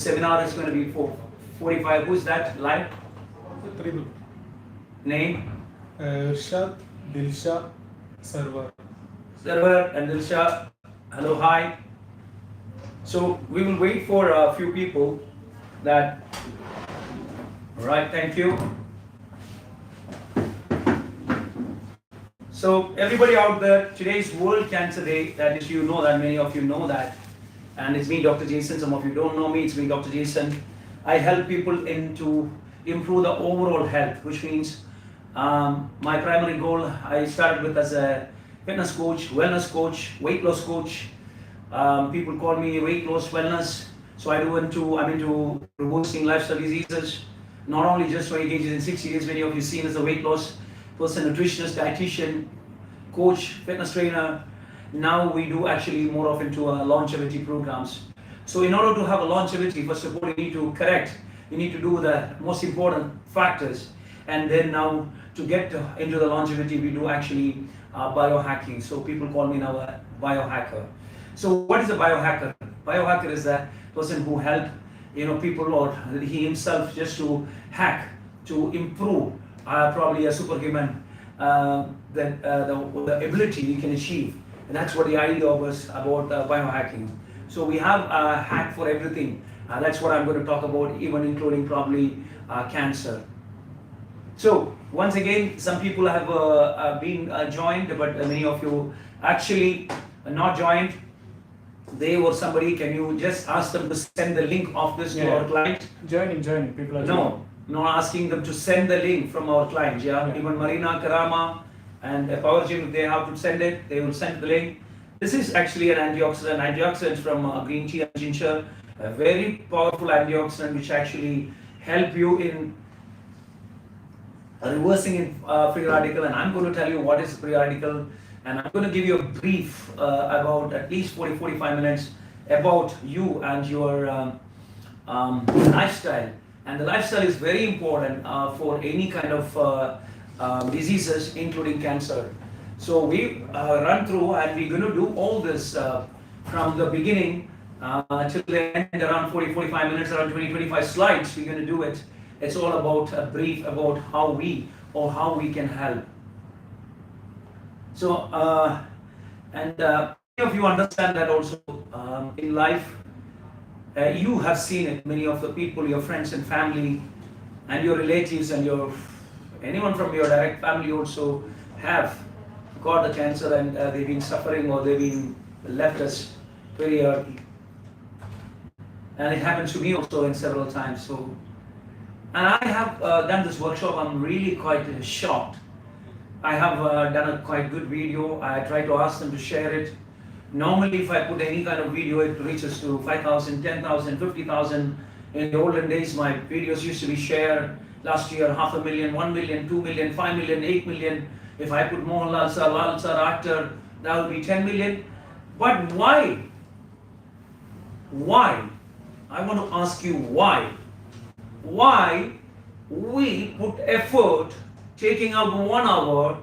seminar is going to be for 45. Who's that live? Three people. Name? Irshad, Dilsha, Server. Server and Dilsha. Hello, hi. So we will wait for a few people that. All right, thank you. So everybody out there, today's World Cancer Day. That is, you know that, many of you know that. And it's me, Dr. Jaison. Some of you don't know me. It's me, Dr. Jaison. I help people to improve the overall health, which means my primary goal, I started with as a fitness coach, wellness coach, weight loss coach. People call me weight loss wellness. So I'm into reversing lifestyle diseases. Not only just 20 kgs in 60 days, many of you seen as a weight loss person, nutritionist, dietitian, coach, fitness trainer. Now we do actually more of into longevity programs. So in order to have a longevity, first of all, you need to correct. You need to do the most important factors. And then now to get into the longevity, we do actually biohacking. So people call me now a biohacker. So what is a biohacker? Biohacker is a person who help people or he himself just to hack, to improve probably a superhuman the ability you can achieve. And that's what the idea was about biohacking. So we have a hack for everything. That's what I'm going to talk about, even including probably cancer. So once again, some people have been joined, but many of you actually not joined. They or somebody, can you just ask them to send the link of this to our client? Joining. People are joining. No, asking them to send the link from our client. Yeah. Even Marina, Karama, and Power Gym, if they have to send it, they will send the link. This is actually an antioxidant. Antioxidants from green tea and ginger, a very powerful antioxidant which actually help you in reversing free radical. And I'm going to tell you what is free radical. And I'm going to give you a brief about at least 40-45 minutes about you and your lifestyle. And the lifestyle is very important for any kind of diseases, including cancer. So we run through and we're going to do all this from the beginning till the end, around 40-45 minutes, around 20-25 slides. We're going to do it. It's all about a brief about how we can help. So, many of you understand that also in life, you have seen it, many of the people, your friends and family, and your relatives and anyone from your direct family also have got the cancer and they've been suffering or they've been left us very early. And it happened to me also in several times. So, and I have done this workshop, I'm really quite shocked. I have done a quite good video. I try to ask them to share it. Normally, if I put any kind of video, it reaches to 5,000, 10,000, 50,000. In the olden days, my videos used to be shared. Last year, 500,000, 1 million, 2 million, 5 million, 8 million. If I put Mohanlal sir, Lal sir, actor, that would be 10 million. But why? Why? I want to ask you why. Why we put effort taking out 1 hour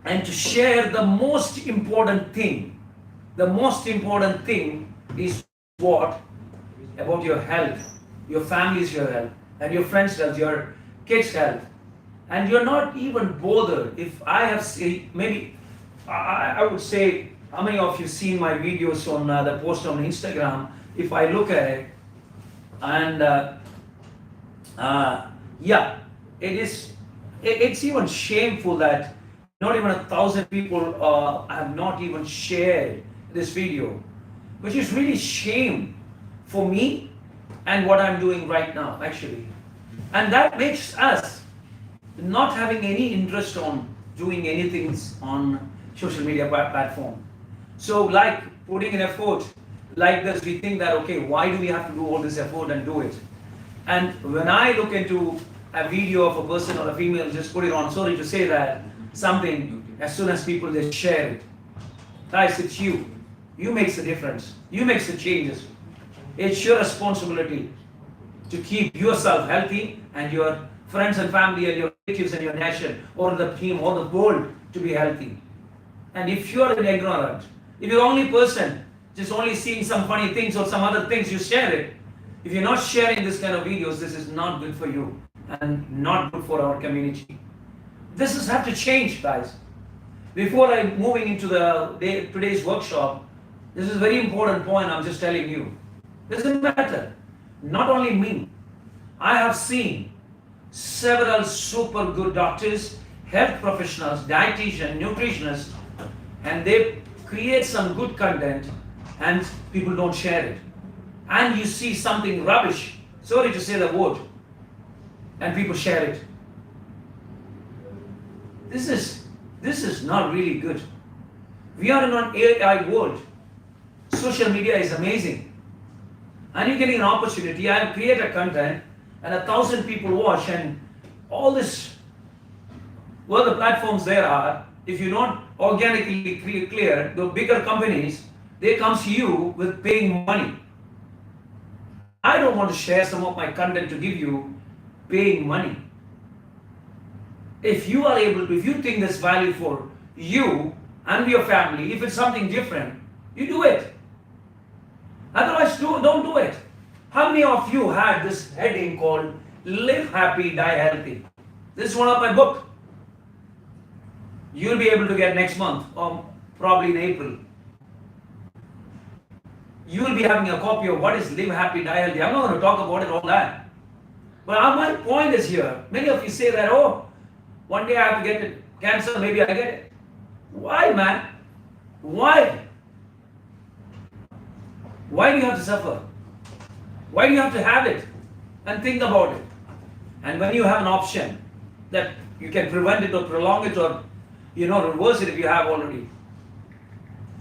and to share the most important thing. The most important thing is what? About your health, your family's your health, and your friends' health, your kids' health. And you're not even bothered. If I have seen, maybe, I would say, how many of you seen my videos on the post on Instagram? If I look at it, and yeah, it's even shameful that not even 1,000 people have not even shared this video, which is really shame for me and what I'm doing right now actually. And that makes us not having any interest on doing anything on social media platform. So like putting in effort like this, we think that, okay, why do we have to do all this effort and do it? And when I look into a video of a person or a female, just put it on, sorry to say that, something, as soon as people just share it. Guys, it's you. You makes the difference. You makes the changes. It's your responsibility to keep yourself healthy and your friends and family and your relatives and your nation or the team or the world to be healthy. And if you are ignorant, if you're the only person just only seeing some funny things or some other things, you share it. If you're not sharing this kind of videos, this is not good for you and not good for our community. This has have to change, guys. Before I'm moving into today's workshop, this is a very important point I'm just telling you. Doesn't matter. Not only me. I have seen several super good doctors, health professionals, dietitians, nutritionists, and they create some good content and people don't share it. And you see something rubbish, sorry to say the word, and people share it. This is not really good. We are in an AI world. Social media is amazing. And you're getting an opportunity. I create a content and 1,000 people watch, and all this, well, the platforms there are, if you don't organically clear, the bigger companies, they come to you with paying money. I don't want to share some of my content to give you paying money. If you are able to, if you think this value for you and your family, if it's something different, you do it. Otherwise, don't do it. How many of you had this heading called Live Happy, Die Healthy? This is one of my book. You'll be able to get next month or probably in April. You will be having a copy of what is Live Happy, Die Healthy. I'm not going to talk about it, all that. But my point is here, many of you say that, oh, one day I have to get it, cancer, maybe I get it. Why, man? Why? Why do you have to suffer? Why do you have to have it? And think about it. And when you have an option that you can prevent it or prolong it or, reverse it if you have already.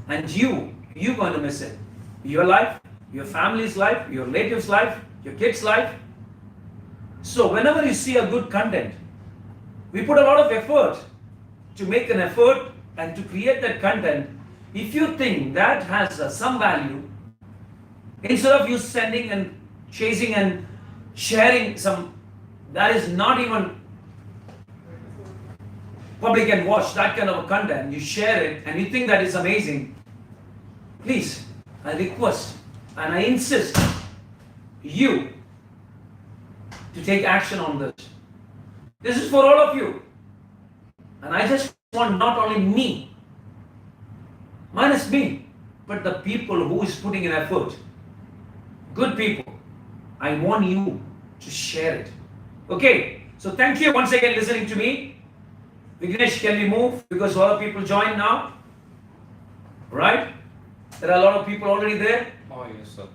And you're going to miss it. Your life, your family's life, your relatives' life, your kids' life. So whenever you see a good content, we put a lot of effort to make an effort and to create that content. If you think that has some value, instead of you sending and chasing and sharing some that is not even public can watch that kind of a content, you share it and you think that is amazing, please, I request and I insist you to take action on this. This is for all of you. And I just want not only me, minus me, but the people who is putting in effort. Good people. I want you to share it. Okay. So thank you once again listening to me. Vignesh, can we move? Because a lot of people join now. Right? There are a lot of people already there. Oh, yes, sir.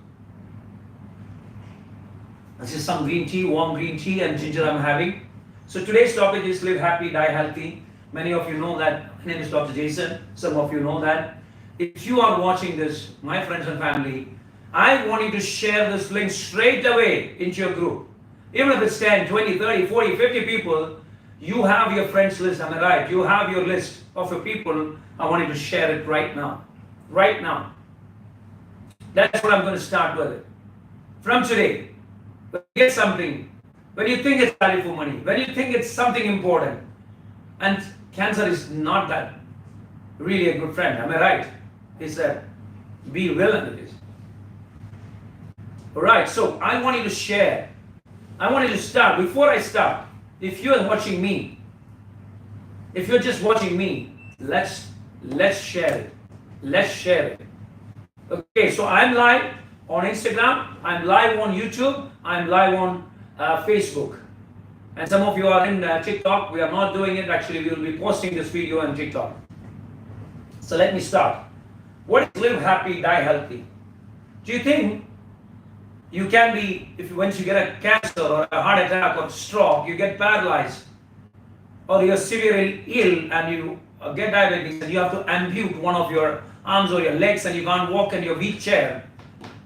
This is some green tea, warm green tea and ginger I'm having. So today's topic is Live Happy, Die Healthy. Many of you know that. My name is Dr. Jaison. Some of you know that. If you are watching this, my friends and family, I want you to share this link straight away into your group. Even if it's 10, 20, 30, 40, 50 people, you have your friends list, am I right? You have your list of your people. I want you to share it right now. Right now. That's what I'm going to start with. From today, when you get something, when you think it's value for money, when you think it's something important, and cancer is not that really a good friend, am I right? He said, be willing it is. Alright, so I want you to share. I want you to start. Before I start, if you're watching me, if you're just watching me, let's share it. Let's share it. Okay, so I'm live on Instagram, I'm live on YouTube, I'm live on Facebook. And some of you are in TikTok. We are not doing it. Actually, we will be posting this video on TikTok. So let me start. What is Live Happy, Die Healthy? Do you think you can be, once you get a cancer or a heart attack or stroke, you get paralyzed, or you're severely ill and you get diabetes and you have to ampute one of your arms or your legs and you can't walk in your wheelchair,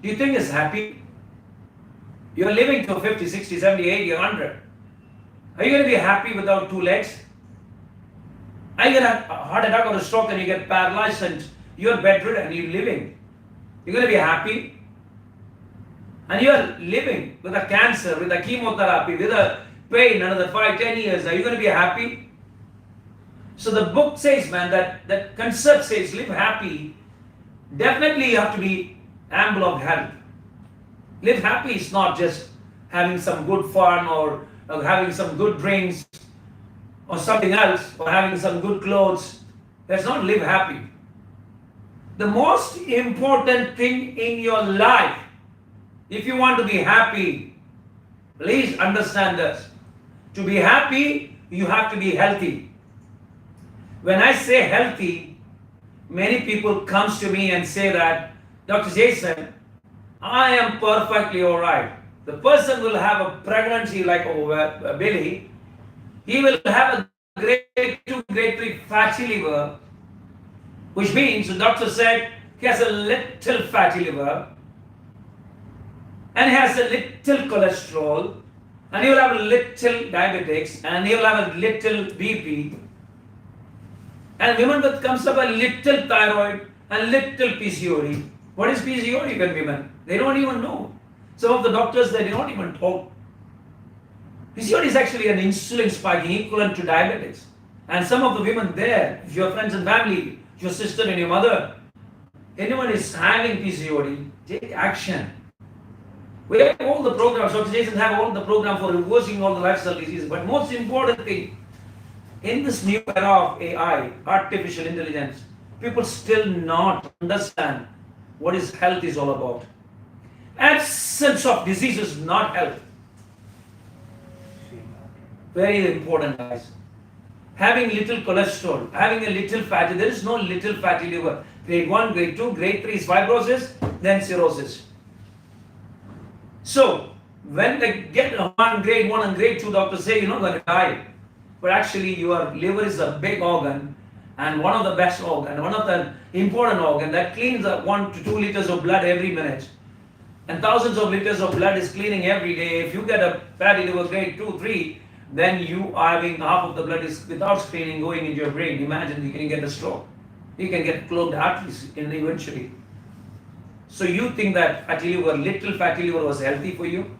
do you think it's happy? You're living to 50, 60, 70, 80, 100. Are you going to be happy without two legs? Are you going to have a heart attack or a stroke and you get paralyzed and you're bedridden and you're living? You're going to be happy? And you're living with a cancer, with a chemotherapy, with a pain another 5, 10 years. Are you going to be happy? So the book says, man, that concept says live happy Definitely you have to be ample of health. Live happy is not just having some good fun or having some good drinks or something else or having some good clothes. That's not live happy. The most important thing in your life, if you want to be happy, please understand this. To be happy, you have to be healthy. When I say healthy, many people comes to me and say that, Dr. Jaison, I am perfectly all right. The person will have a pregnancy like a belly. He will have a grade 2, grade 3 fatty liver, which means the doctor said he has a little fatty liver and he has a little cholesterol and he will have a little diabetics and he will have a little BP. And women that comes up a little thyroid and little PCOD. What is PCOD in women? They don't even know. Some of the doctors, they don't even talk. PCOD is actually an insulin spiking equivalent to diabetics. And some of the women there, if your friends and family, your sister and your mother, anyone is having PCOD, take action. We have all the programs, Dr. Jaison have all the program for reversing all the lifestyle diseases. But most important thing, in this new era of AI, artificial intelligence, people still not understand what is health is all about. Absence of disease is not health. Very important, guys. Having little cholesterol, having a little fatty, there is no little fatty liver. Grade 1, grade 2, grade 3 is fibrosis, then cirrhosis. So, when they get on grade 1 and grade 2, doctors say you're not going to die. But actually, your liver is a big organ and one of the best organ, one of the important organ that cleans up 1 to 2 liters of blood every minute. And thousands of liters of blood is cleaning every day. If you get a fatty liver grade 2, 3, then you are having half of the blood is without screening going into your brain. Imagine you can get a stroke. You can get clogged arteries eventually. So you think that fatty liver, little fatty liver was healthy for you?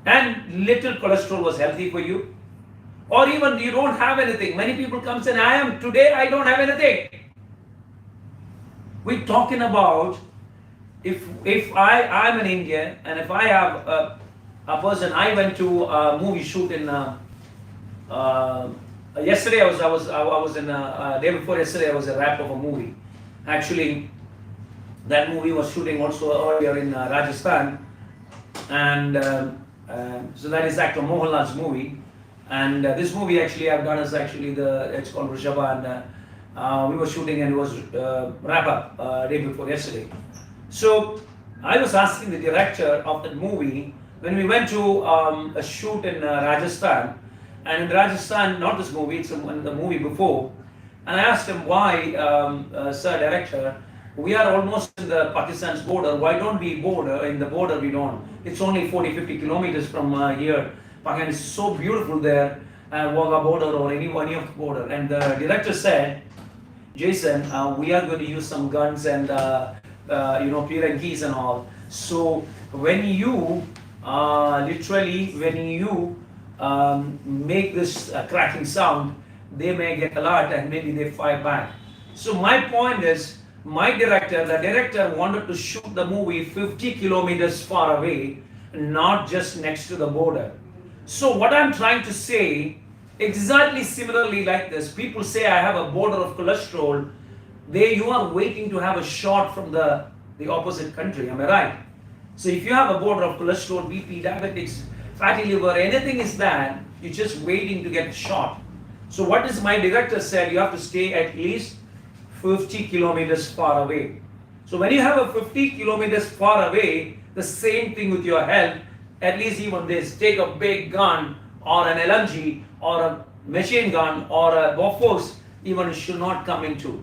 And little cholesterol was healthy for you? Or even you don't have anything. Many people come and say, I don't have anything. We're talking about if I'm an Indian and if I have a person, I went to a movie shoot in yesterday. I was in day before yesterday. I was a wrap of a movie. Actually, that movie was shooting also earlier in Rajasthan, and so that is actor Mohanlal's movie. And this movie actually I've done is actually it's called Rishabha, and we were shooting and it was wrap up day before yesterday. So I was asking the director of that movie when we went to a shoot in Rajasthan, and in Rajasthan, not this movie, it's the movie before, and I asked him why, sir director, we are almost in the Pakistan's border, why don't we border, in the border we don't, it's only 40-50 kilometers from here, Pakistan is so beautiful there, Wagah border or any of the border, and the director said, Jaison, we are going to use some guns and Piran keys and all. So when you make this cracking sound, they may get alert and maybe they fire back. So my point is, the director wanted to shoot the movie 50 kilometers far away, not just next to the border. So what I'm trying to say, exactly similarly like this, people say I have a border of cholesterol, you are waiting to have a shot from the opposite country, am I right? So if you have a border of cholesterol, BP, diabetics, fatty liver, anything is bad, you're just waiting to get shot. So what is my director said, you have to stay at least 50 kilometers far away. So when you have a 50 kilometers far away, the same thing with your health, at least even this, take a big gun or an LMG or a machine gun or a Bofors, even should not come into.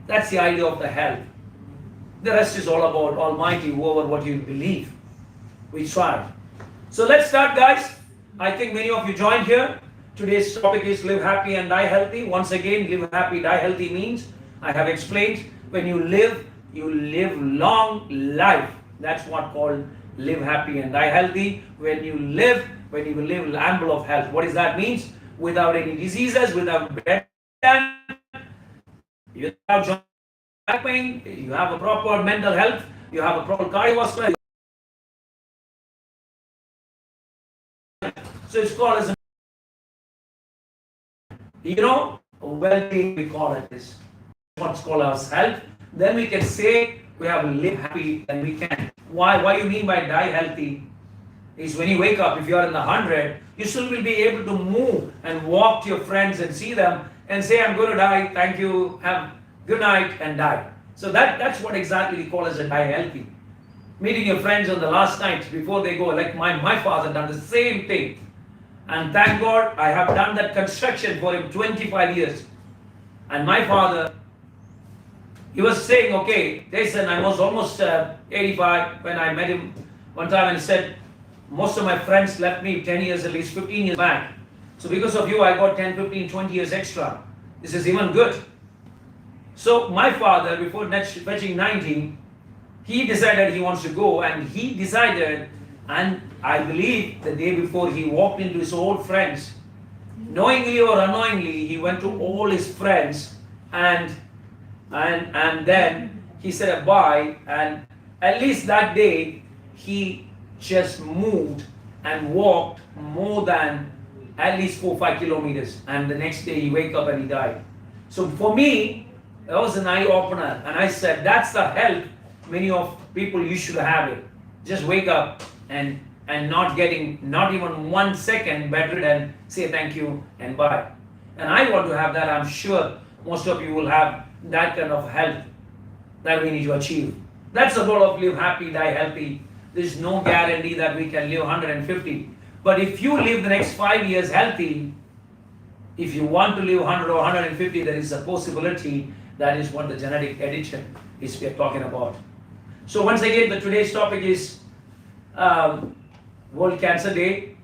That's the idea of the health. The rest is all about Almighty, whoever what you believe. We try. So let's start, guys. I think many of you joined here. Today's topic is live happy and die healthy. Once again, live happy, die healthy means, I have explained, when you live long life. That's what called live happy and die healthy. When you live ample of health. What does that mean? Without any diseases, without bed, without joint back pain, you have a proper mental health, you have a proper cardiovascular. So it's called as, well-being, we call it this. What's called as health. Then we can say we have live happy, and we can. Why you mean by die healthy? Is when you wake up, if you are in the 100, you still will be able to move and walk to your friends and see them and say, I'm going to die, thank you, have good night, and die. So that's what exactly we call as a die healthy. Meeting your friends on the last night before they go, like my father done the same thing. And thank God I have done that construction for him 25 years. And my father, he was saying, okay, Jaison, I was almost 85 when I met him one time, and he said, most of my friends left me 10 years, at least 15 years back. So because of you, I got 10, 15, 20 years extra. This is even good. So my father, before fetching 90, he decided he wants to go, and he decided, and I believe the day before he walked into his old friends, knowingly or unknowingly, he went to all his friends and then he said a bye, and at least that day he just moved and walked more than at least 4-5 kilometers, and the next day he wake up and he died. So for me, that was an eye opener, and I said that's the health many of people you should have it. Just wake up and not getting not even 1 second better than say thank you and bye. And I want to have that. I'm sure most of you will have that kind of health that we need to achieve. That's the goal of live happy, die healthy. There's no guarantee that we can live 150. But if you live the next 5 years healthy, if you want to live 100 or 150, there is a possibility. That is what the genetic edition is we are talking about. So once again, today's topic is World Cancer Day.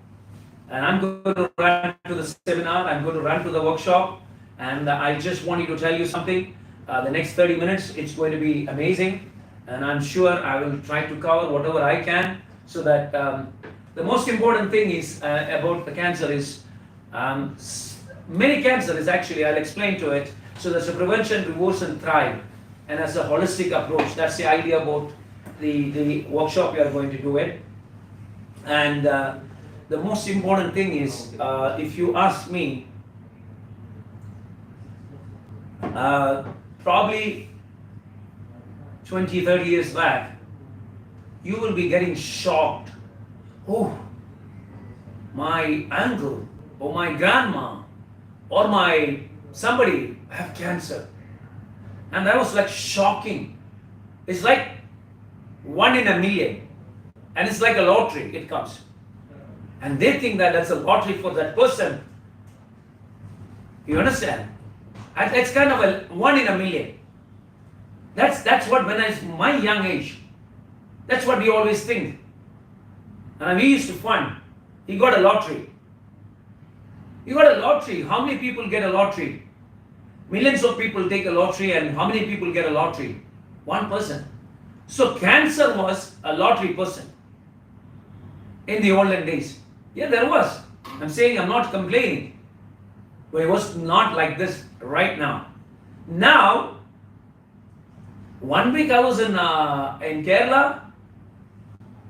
And I'm going to run to the seminar, I'm going to run to the workshop. And I just wanted to tell you something. The next 30 minutes, it's going to be amazing. And I'm sure I will try to cover whatever I can, so that the most important thing is about the cancer is many cancer is actually, I'll explain to it. So there's a prevention, reverse, and thrive. And that's a holistic approach. That's the idea about the workshop we are going to do it. And the most important thing is, if you ask me, probably 20, 30 years back, you will be getting shocked. Oh, my uncle or my grandma or my somebody have cancer. And that was like shocking. It's like 1 in a million. And it's like a lottery, it comes. And they think that that's a lottery for that person. You understand? And it's kind of a 1 in a million. That's what when my young age, that's what we always think. And we used to fund. He got a lottery. You got a lottery. How many people get a lottery? Millions of people take a lottery, and how many people get a lottery? 1 person. So cancer was a lottery person in the olden days. Yeah, there was. I'm saying I'm not complaining. But it was not like this right now. Now, 1 week I was in Kerala.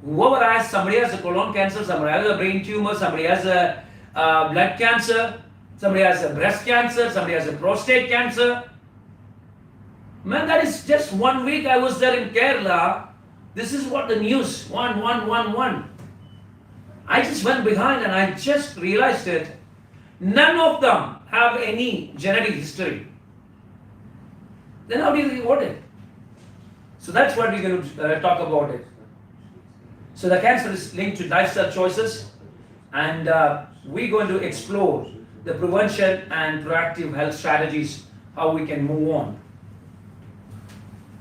Whoever has, somebody has a colon cancer, somebody has a brain tumor, somebody has a blood cancer, somebody has a breast cancer, somebody has a prostate cancer. Man, that is just 1 week I was there in Kerala. This is what the news, one. I just went behind and I just realized it. None of them have any genetic history. Then how do you reward it? So that's what we're going to talk about it. So the cancer is linked to lifestyle choices, and we're going to explore the prevention and proactive health strategies, how we can move on.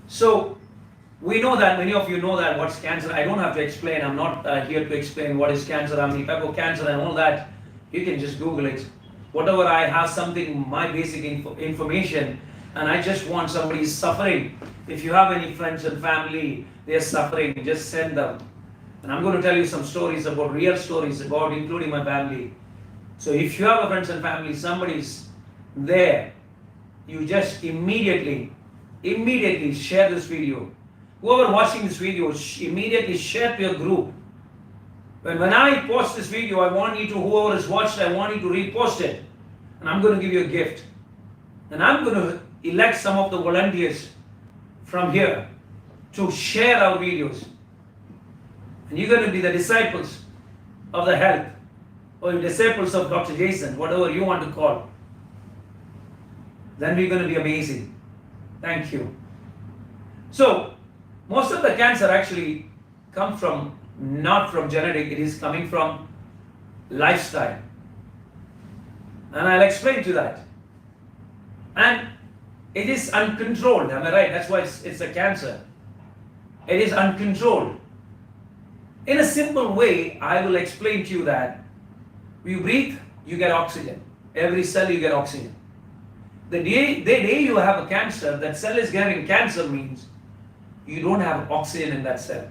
So we know that, many of you know that what's cancer. I don't have to explain. I'm not here to explain what is cancer, how many type of cancer and all that. You can just Google it. Whatever I have something, my basic information, and I just want somebody suffering. If you have any friends and family, they're suffering, just send them. And I'm going to tell you some stories about, real stories about, including my family. So if you have a friends and family, somebody's there, you just immediately immediately share this video. Whoever watching this video, immediately share to your group. When I post this video, I want you to, whoever has watched, I want you to repost it. And I'm going to give you a gift. And I'm going to elect some of the volunteers from here to share our videos. And you're going to be the disciples of the health, or disciples of Dr. Jaison, whatever you want to call. Then we're going to be amazing. Thank you. So, most of the cancer actually comes from, not from genetic, it is coming from lifestyle. And I'll explain to that. And it is uncontrolled, am I right? That's why it's a cancer. It is uncontrolled. In a simple way, I will explain to you that you breathe, you get oxygen. Every cell you get oxygen. The day you have a cancer, that cell is getting cancer means you don't have oxygen in that cell.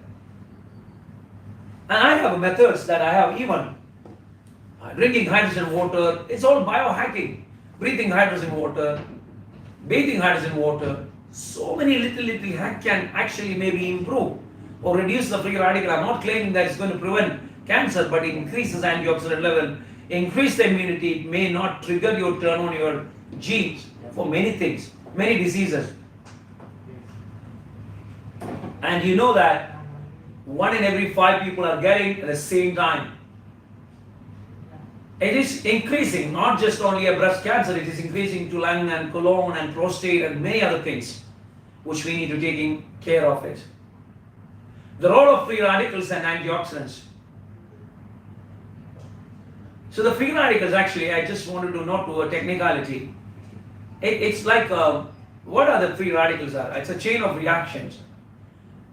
And I have methods that I have even drinking hydrogen water. It's all biohacking. Breathing hydrogen water, bathing hydrogen water. So many little hack can actually maybe improve or reduce the free radical. I'm not claiming that it's going to prevent cancer, but it increases antioxidant level, increase the immunity. It may not trigger your turn on your genes for many things, many diseases. And you know that 1 in every 5 people are getting at the same time. It is increasing, not just only a breast cancer, it is increasing to lung and colon and prostate and many other things which we need to take care of it. The role of free radicals and antioxidants. So the free radicals actually, I just wanted to note to a technicality. It's like, what are the free radicals are? It's a chain of reactions.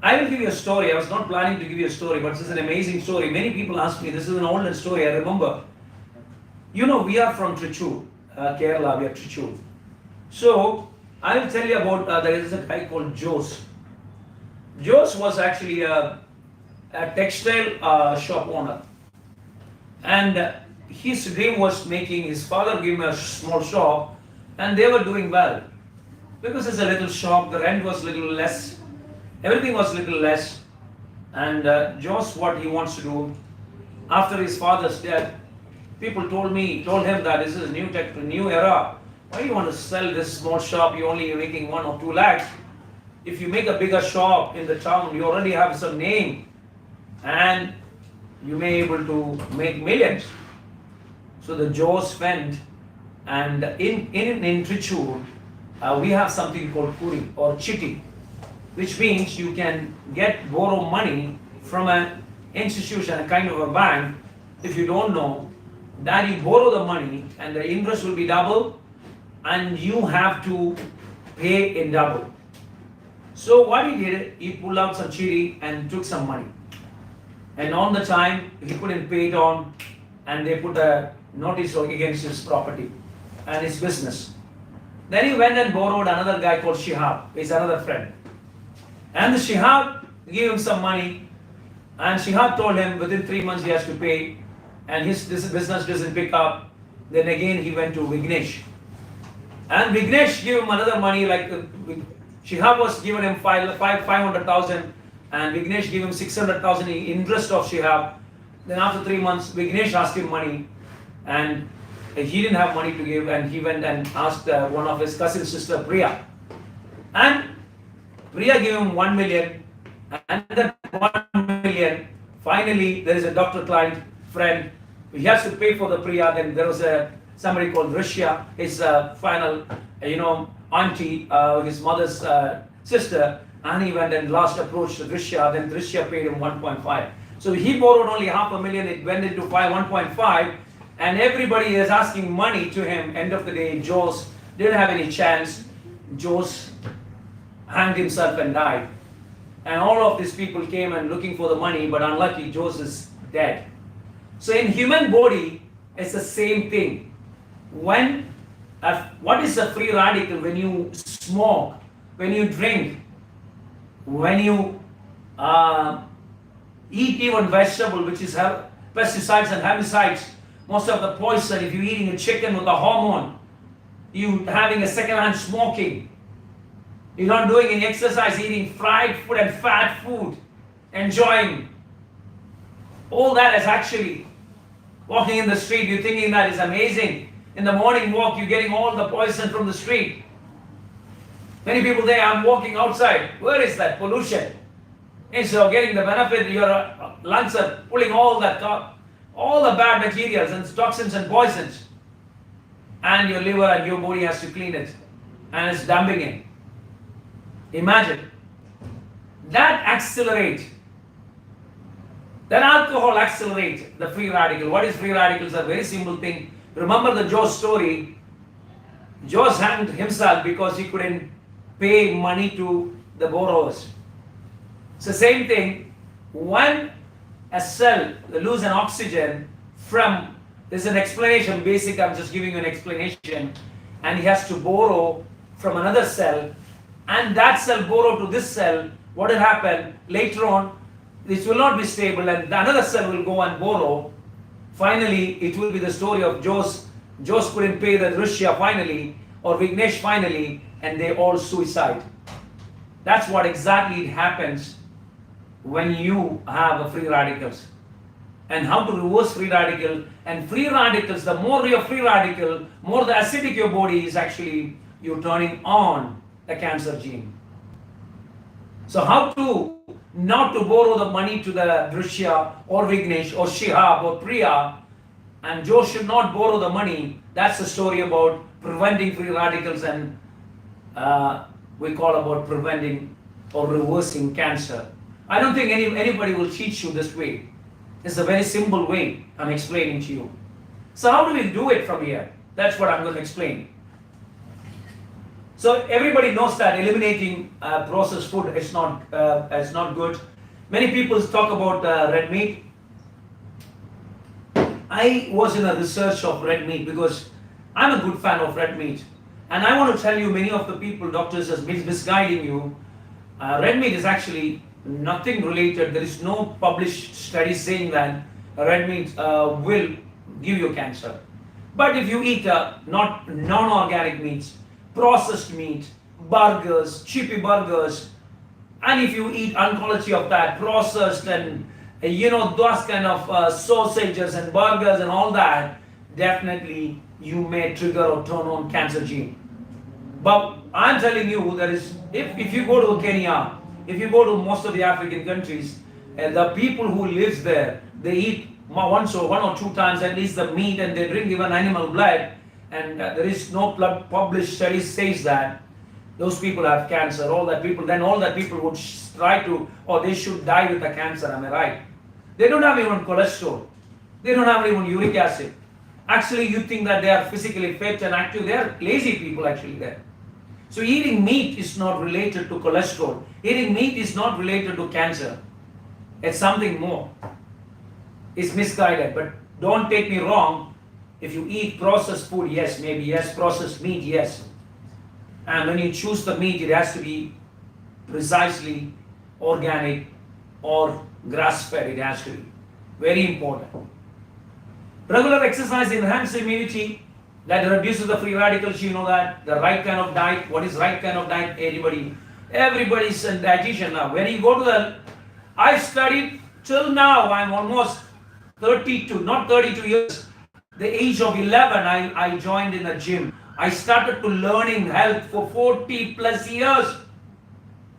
I will give you a story. I was not planning to give you a story, but this is an amazing story. Many people ask me, this is an older story, I remember. You know, we are from Trichy, Kerala, we are Trichy. So, I will tell you about, there is a guy called Jaison. Jaison was actually a textile shop owner. And his dream was making, his father gave him a small shop, and they were doing well. Because it's a little shop, the rent was little less, everything was little less. And Jaison, what he wants to do, after his father's death, people told him that this is a new era. Why do you want to sell this small shop? You're only making 1 or 2 lakhs. If you make a bigger shop in the town, you already have some name, and you may be able to make millions. So the Jaison went, and in Trichy, we have something called Kuri or Chitti, which means you can borrow money from an institution, a kind of a bank. If you don't know, that you borrow the money and the interest will be double, and you have to pay in double. So what he did, he pulled out some chiri and took some money. And on the time, he couldn't pay it on, and they put a notice against his property and his business. Then he went and borrowed another guy called Shihab, he's another friend. And the Shihab gave him some money, and Shihab told him within 3 months he has to pay, and this business doesn't pick up. Then again he went to Vignesh. And Vignesh gave him another money, like Shihab was given him 500,000, and Vignesh gave him 600,000 in interest of Shihab. Then after 3 months, Vignesh asked him money, and he didn't have money to give, and he went and asked one of his cousin sister, Priya. And Priya gave him 1 million, and that 1 million, finally there is a doctor-client friend, he has to pay for the Priya. Then there was somebody called Rishya, his final, auntie, his mother's sister, and he went and last approached Rishya, then Rishya paid him 1.5. So he borrowed only 500,000, it went into 1.5, and everybody is asking money to him. End of the day, Jaison didn't have any chance. Jaison hanged himself and died. And all of these people came and looking for the money, but unlucky, Jaison is dead. So in human body, it's the same thing. What is a free radical? When you smoke, when you drink, when you eat even vegetable, which is pesticides and herbicides, most of the poison, if you're eating a chicken with a hormone, you having a second-hand smoking, You're not doing any exercise, eating fried food and fat food, enjoying. All that is actually walking in the street, you're thinking that is amazing. In the morning walk, you're getting all the poison from the street. Many people say, I'm walking outside. Where is that pollution? Instead of getting the benefit, your lungs are pulling all the bad materials and toxins and poisons. And your liver and your body has to clean it. And it's dumping it. Imagine. That accelerates. Then alcohol accelerates the free radical. What is free radicals? A very simple thing. Remember the Joe story. Joe hanged himself because he couldn't pay money to the borrowers. It's the same thing. When a cell loses an oxygen from, there's an explanation, basic, I'm just giving you an explanation, and he has to borrow from another cell, and that cell borrow to this cell, what will happen later on? This will not be stable, and another cell will go and borrow. Finally, it will be the story of Jose couldn't pay the Russia finally, or Vignesh finally, and they all suicide. That's what exactly happens when you have a free radicals. And how to reverse free radical. And free radicals, the more you're free radical, more the acidic your body is actually, you're turning on the cancer gene. So how to not to borrow the money to the Drishya or Vignesh or Shihab or Priya, and Joe should not borrow the money. That's the story about preventing free radicals, and we call about preventing or reversing cancer. I don't think anybody will teach you this way. It's a very simple way I'm explaining to you. So how do we do it from here? That's what I'm going to explain. So everybody knows that eliminating processed food is not good. Many people talk about red meat. I was in a research of red meat because I'm a good fan of red meat. And I want to tell you, many of the people, doctors, are misguiding you. Red meat is actually nothing related. There is no published study saying that red meat will give you cancer. But if you eat non-organic meats, processed meat, burgers, cheapy burgers, and if you eat unquality of that, processed and those kind of sausages and burgers and all that, definitely you may trigger or turn on cancer gene. But I'm telling you, there is, if you go to Kenya, if you go to most of the African countries, the people who live there, they eat one or two times at least the meat, and they drink even animal blood, and there is no published study says that those people have cancer. All that people would try to, or they should die with the cancer. Am I right? They don't have even cholesterol. They don't have even uric acid. Actually, you think that they are physically fit and active. They are lazy people actually there. So eating meat is not related to cholesterol. Eating meat is not related to cancer. It's something more. It's misguided. But don't take me wrong. If you eat processed food, yes, maybe yes. Processed meat, yes. And when you choose the meat, it has to be precisely organic or grass-fed. It has to be. Very important. Regular exercise enhances immunity. That reduces the free radicals. You know that. The right kind of diet. What is right kind of diet? Everybody's a dietitian now. When you go to I studied till now. I'm almost 32, not 32 years. The age of 11, I joined in a gym. I started to learning health for 40 plus years.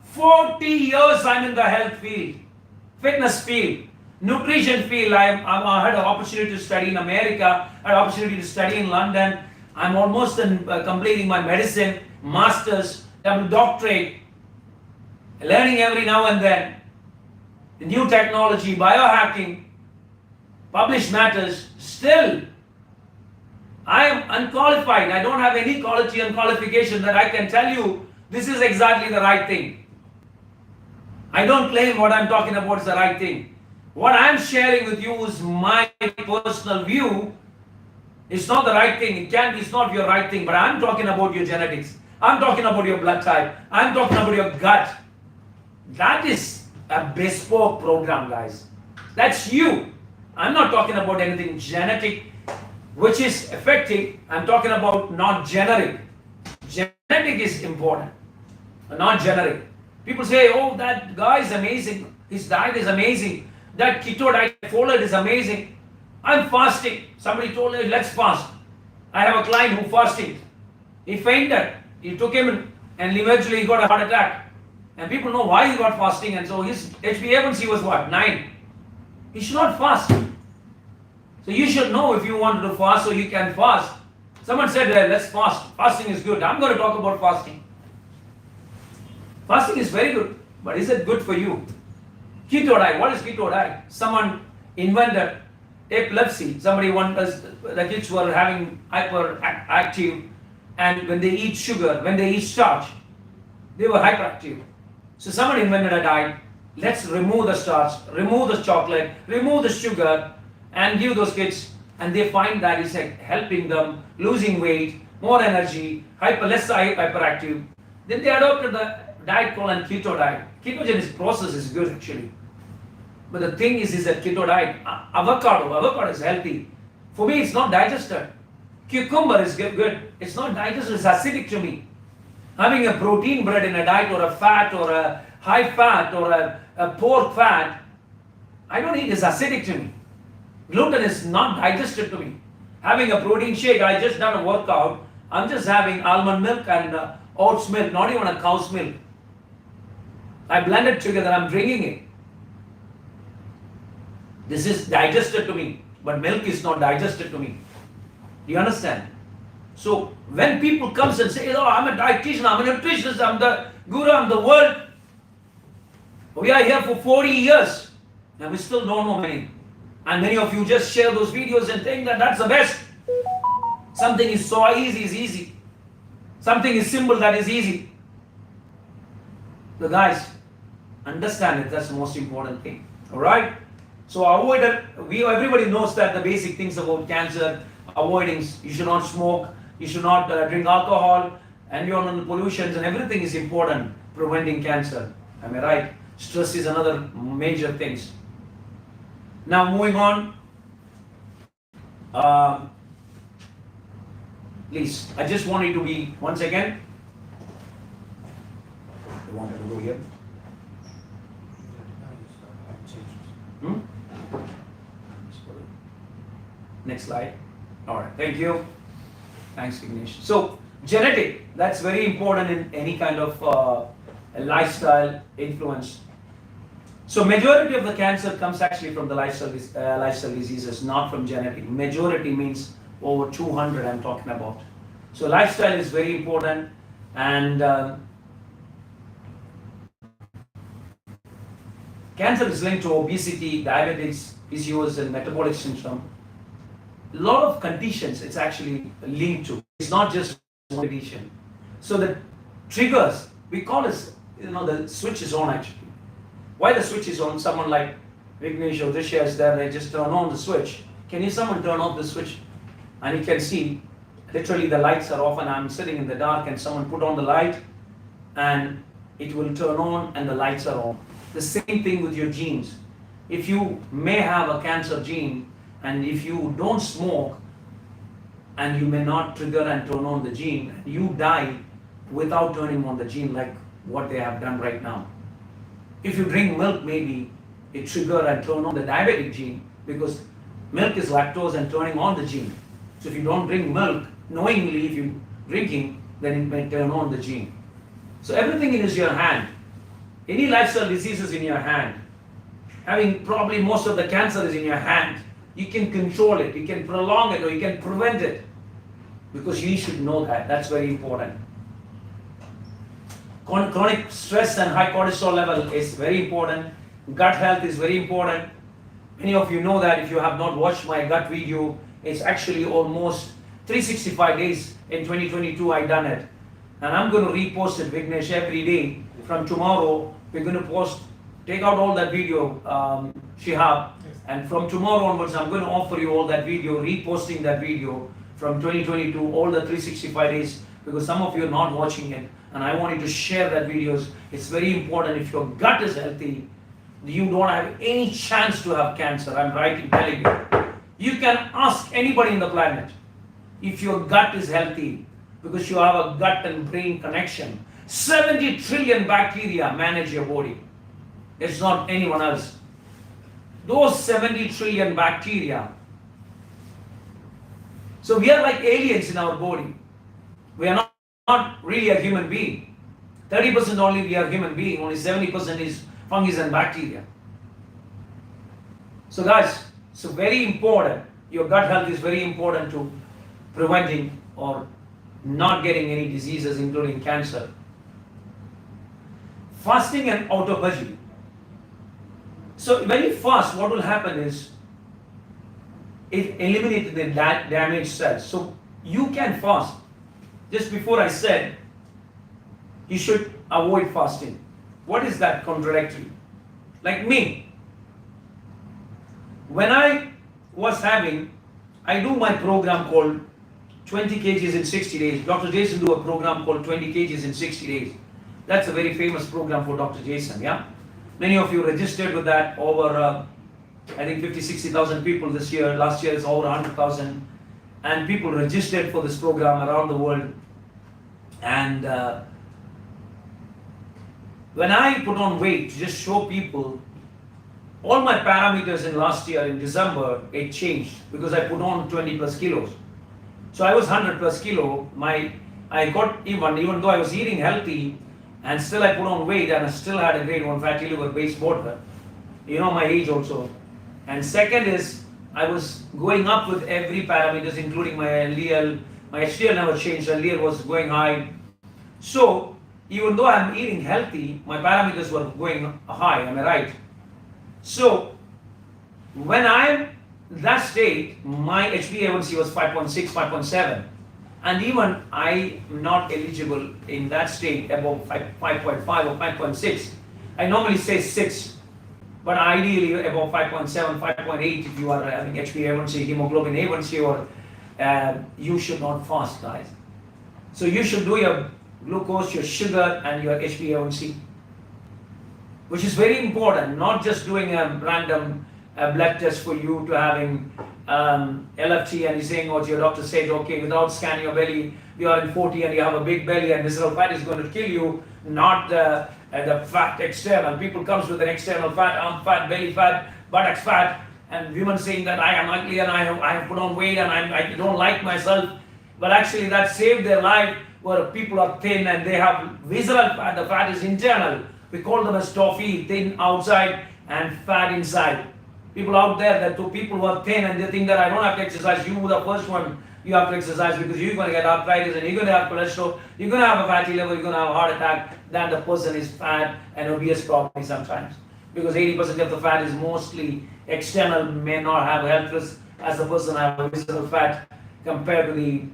40 years I'm in the health field, fitness field, nutrition field. I had an opportunity to study in America, I had an opportunity to study in London. I'm almost completing my medicine, master's, doctorate, learning every now and then. New technology, biohacking, published matters. Still, I am unqualified. I don't have any quality and qualification that I can tell you this is exactly the right thing. I don't claim what I'm talking about is the right thing. What I'm sharing with you is my personal view. It's not the right thing. It's not your right thing. But I'm talking about your genetics. I'm talking about your blood type. I'm talking about your gut. That is a bespoke program, guys. That's you. I'm not talking about anything genetic which is affecting. I'm talking about not generic. Genetic is important. not generic. People say, oh, that guy is amazing. His diet is amazing. That keto diet I followed is amazing. I'm fasting. Somebody told me, let's fast. I have a client who fasted. He fainted. He took him and eventually he got a heart attack. And people know why he got fasting, and so his HbA1c was what? 9. He should not fast. So you should know if you want to fast, so you can fast. Someone said, let's fast. Fasting is good. I'm going to talk about fasting. Fasting is very good, but is it good for you? Keto diet. What is keto diet? Someone invented epilepsy. Somebody the kids were having hyperactive, and when they eat sugar, when they eat starch, they were hyperactive. So someone invented a diet. Let's remove the starch, remove the chocolate, remove the sugar, and give those kids. And they find that it's helping them losing weight, more energy, less hyperactive. Then they adopted the diet called keto diet. Ketogenic process is good actually. But the thing is that keto diet, avocado is healthy. For me, it's not digested. Cucumber is good. It's not digested, it's acidic to me. Having a protein bread in a diet, or a fat, or a high fat, or a pork fat, I don't eat, it's acidic to me. Gluten is not digested to me. Having a protein shake, I just done a workout, I'm just having almond milk and oats milk, not even a cow's milk. I blend it together, I'm drinking it. This is digested to me, but milk is not digested to me. Do you understand? So when people comes and say, oh, I'm a dietitian, I'm a nutritionist, I'm the guru, I'm the world. We are here for 40 years and we still don't know many. And many of you just share those videos and think that that's the best. Something is so easy is easy. Something is simple that is easy. So guys, understand it, that's the most important thing. Alright? So avoid it. Everybody knows that the basic things about cancer, avoiding, you should not smoke, you should not drink alcohol, environmental pollutions, and everything is important preventing cancer. Am I right? Stress is another major thing. Now moving on. Please, I just want you to be, once again, you want me to go here? Next slide. All right, thank you. Thanks, Ignish. So, genetic, that's very important in any kind of lifestyle influence. So, majority of the cancer comes actually from the lifestyle diseases, not from genetic. Majority means over 200 I'm talking about. So, lifestyle is very important, and cancer is linked to obesity, diabetes, PCOS, and metabolic syndrome. A lot of conditions it's actually linked to. It's not just one condition. So the triggers, we call it, the switch is on actually. Why the switch is on? Someone like Vignesh or Drisha is there, they just turn on the switch. Can someone turn off the switch? And you can see, literally the lights are off and I'm sitting in the dark and someone put on the light and it will turn on and the lights are on. The same thing with your genes. If you may have a cancer gene, and if you don't smoke and you may not trigger and turn on the gene, you die without turning on the gene like what they have done right now. If you drink milk, maybe it trigger and turn on the diabetic gene because milk is lactose and turning on the gene. So if you don't drink milk, knowingly if you drinking, then it may turn on the gene. So everything is your hand. Any lifestyle diseases in your hand. Having probably most of the cancer is in your hand. You can control it, you can prolong it, or you can prevent it. Because you should know that. That's very important. Chronic stress and high cortisol level is very important. Gut health is very important. Many of you know that if you have not watched my gut video, it's actually almost 365 days in 2022 I done it. And I'm going to repost it, Vignesh, every day. From tomorrow, we're going to take out all that video, Shihab. And from tomorrow onwards, I'm going to offer you all that video, reposting that video from 2022, all the 365 days, because some of you are not watching it. And I want you to share that videos. It's very important. If your gut is healthy, you don't have any chance to have cancer. I'm right in telling you. You can ask anybody in the planet if your gut is healthy, because you have a gut and brain connection. 70 trillion bacteria manage your body. It's not anyone else. Those 70 trillion bacteria. So we are like aliens in our body. We are not really a human being. 30% only we are human being, only 70% is fungus and bacteria. So guys, so very important. Your gut health is very important to preventing or not getting any diseases including cancer. Fasting and autophagy. So when you fast, what will happen is it eliminates the damaged cells. So you can fast. Just before I said you should avoid fasting. What is that contradictory? Like me, when I do my program called 20 kgs in 60 days. Dr. Jaison do a program called 20 kgs in 60 days. That's a very famous program for Dr. Jaison, yeah? Many of you registered with that, over I think 50-60,000 people this year. Last year it's over 100,000. And people registered for this program around the world. And when I put on weight to just show people, all my parameters in last year in December, it changed because I put on 20 plus kilos. So I was 100 plus kilo. I got even though I was eating healthy, and still I put on weight, and I still had a grade 1 fatty liver base water. You know my age also. And second is, I was going up with every parameters, including my LDL. My HDL never changed. LDL was going high. So even though I'm eating healthy, my parameters were going high. Am I right? So when I'm in that state, my HbA1c was 5.6, 5.7, and even I'm not eligible in that state above 5.5 or 5.6. I normally say 6, but ideally above 5.7, 5.8 if you are having HbA1c, hemoglobin A1c, or you should not fast, guys. So you should do your glucose, your sugar, and your HbA1c, which is very important. Not just doing a random blood test for you to having LFT and you're saying what your doctor said, okay, without scanning your belly, you are in 40 and you have a big belly and visceral fat is going to kill you, not the fat external. People comes with an external fat, arm fat, belly fat, buttocks fat, and women saying that I am ugly and I have put on weight and I don't like myself. But actually that saved their life, where people are thin and they have visceral fat. The fat is internal. We call them as toffee, thin outside and fat inside. People out there, that two people who are thin and they think that I don't have to exercise. You, the first one, you have to exercise because you're going to get arthritis and you're going to have cholesterol, you're going to have a fatty liver, you're going to have a heart attack. Then the person is fat and obese probably sometimes. Because 80% of the fat is mostly external, may not have health risk as the person have a visceral fat compared to the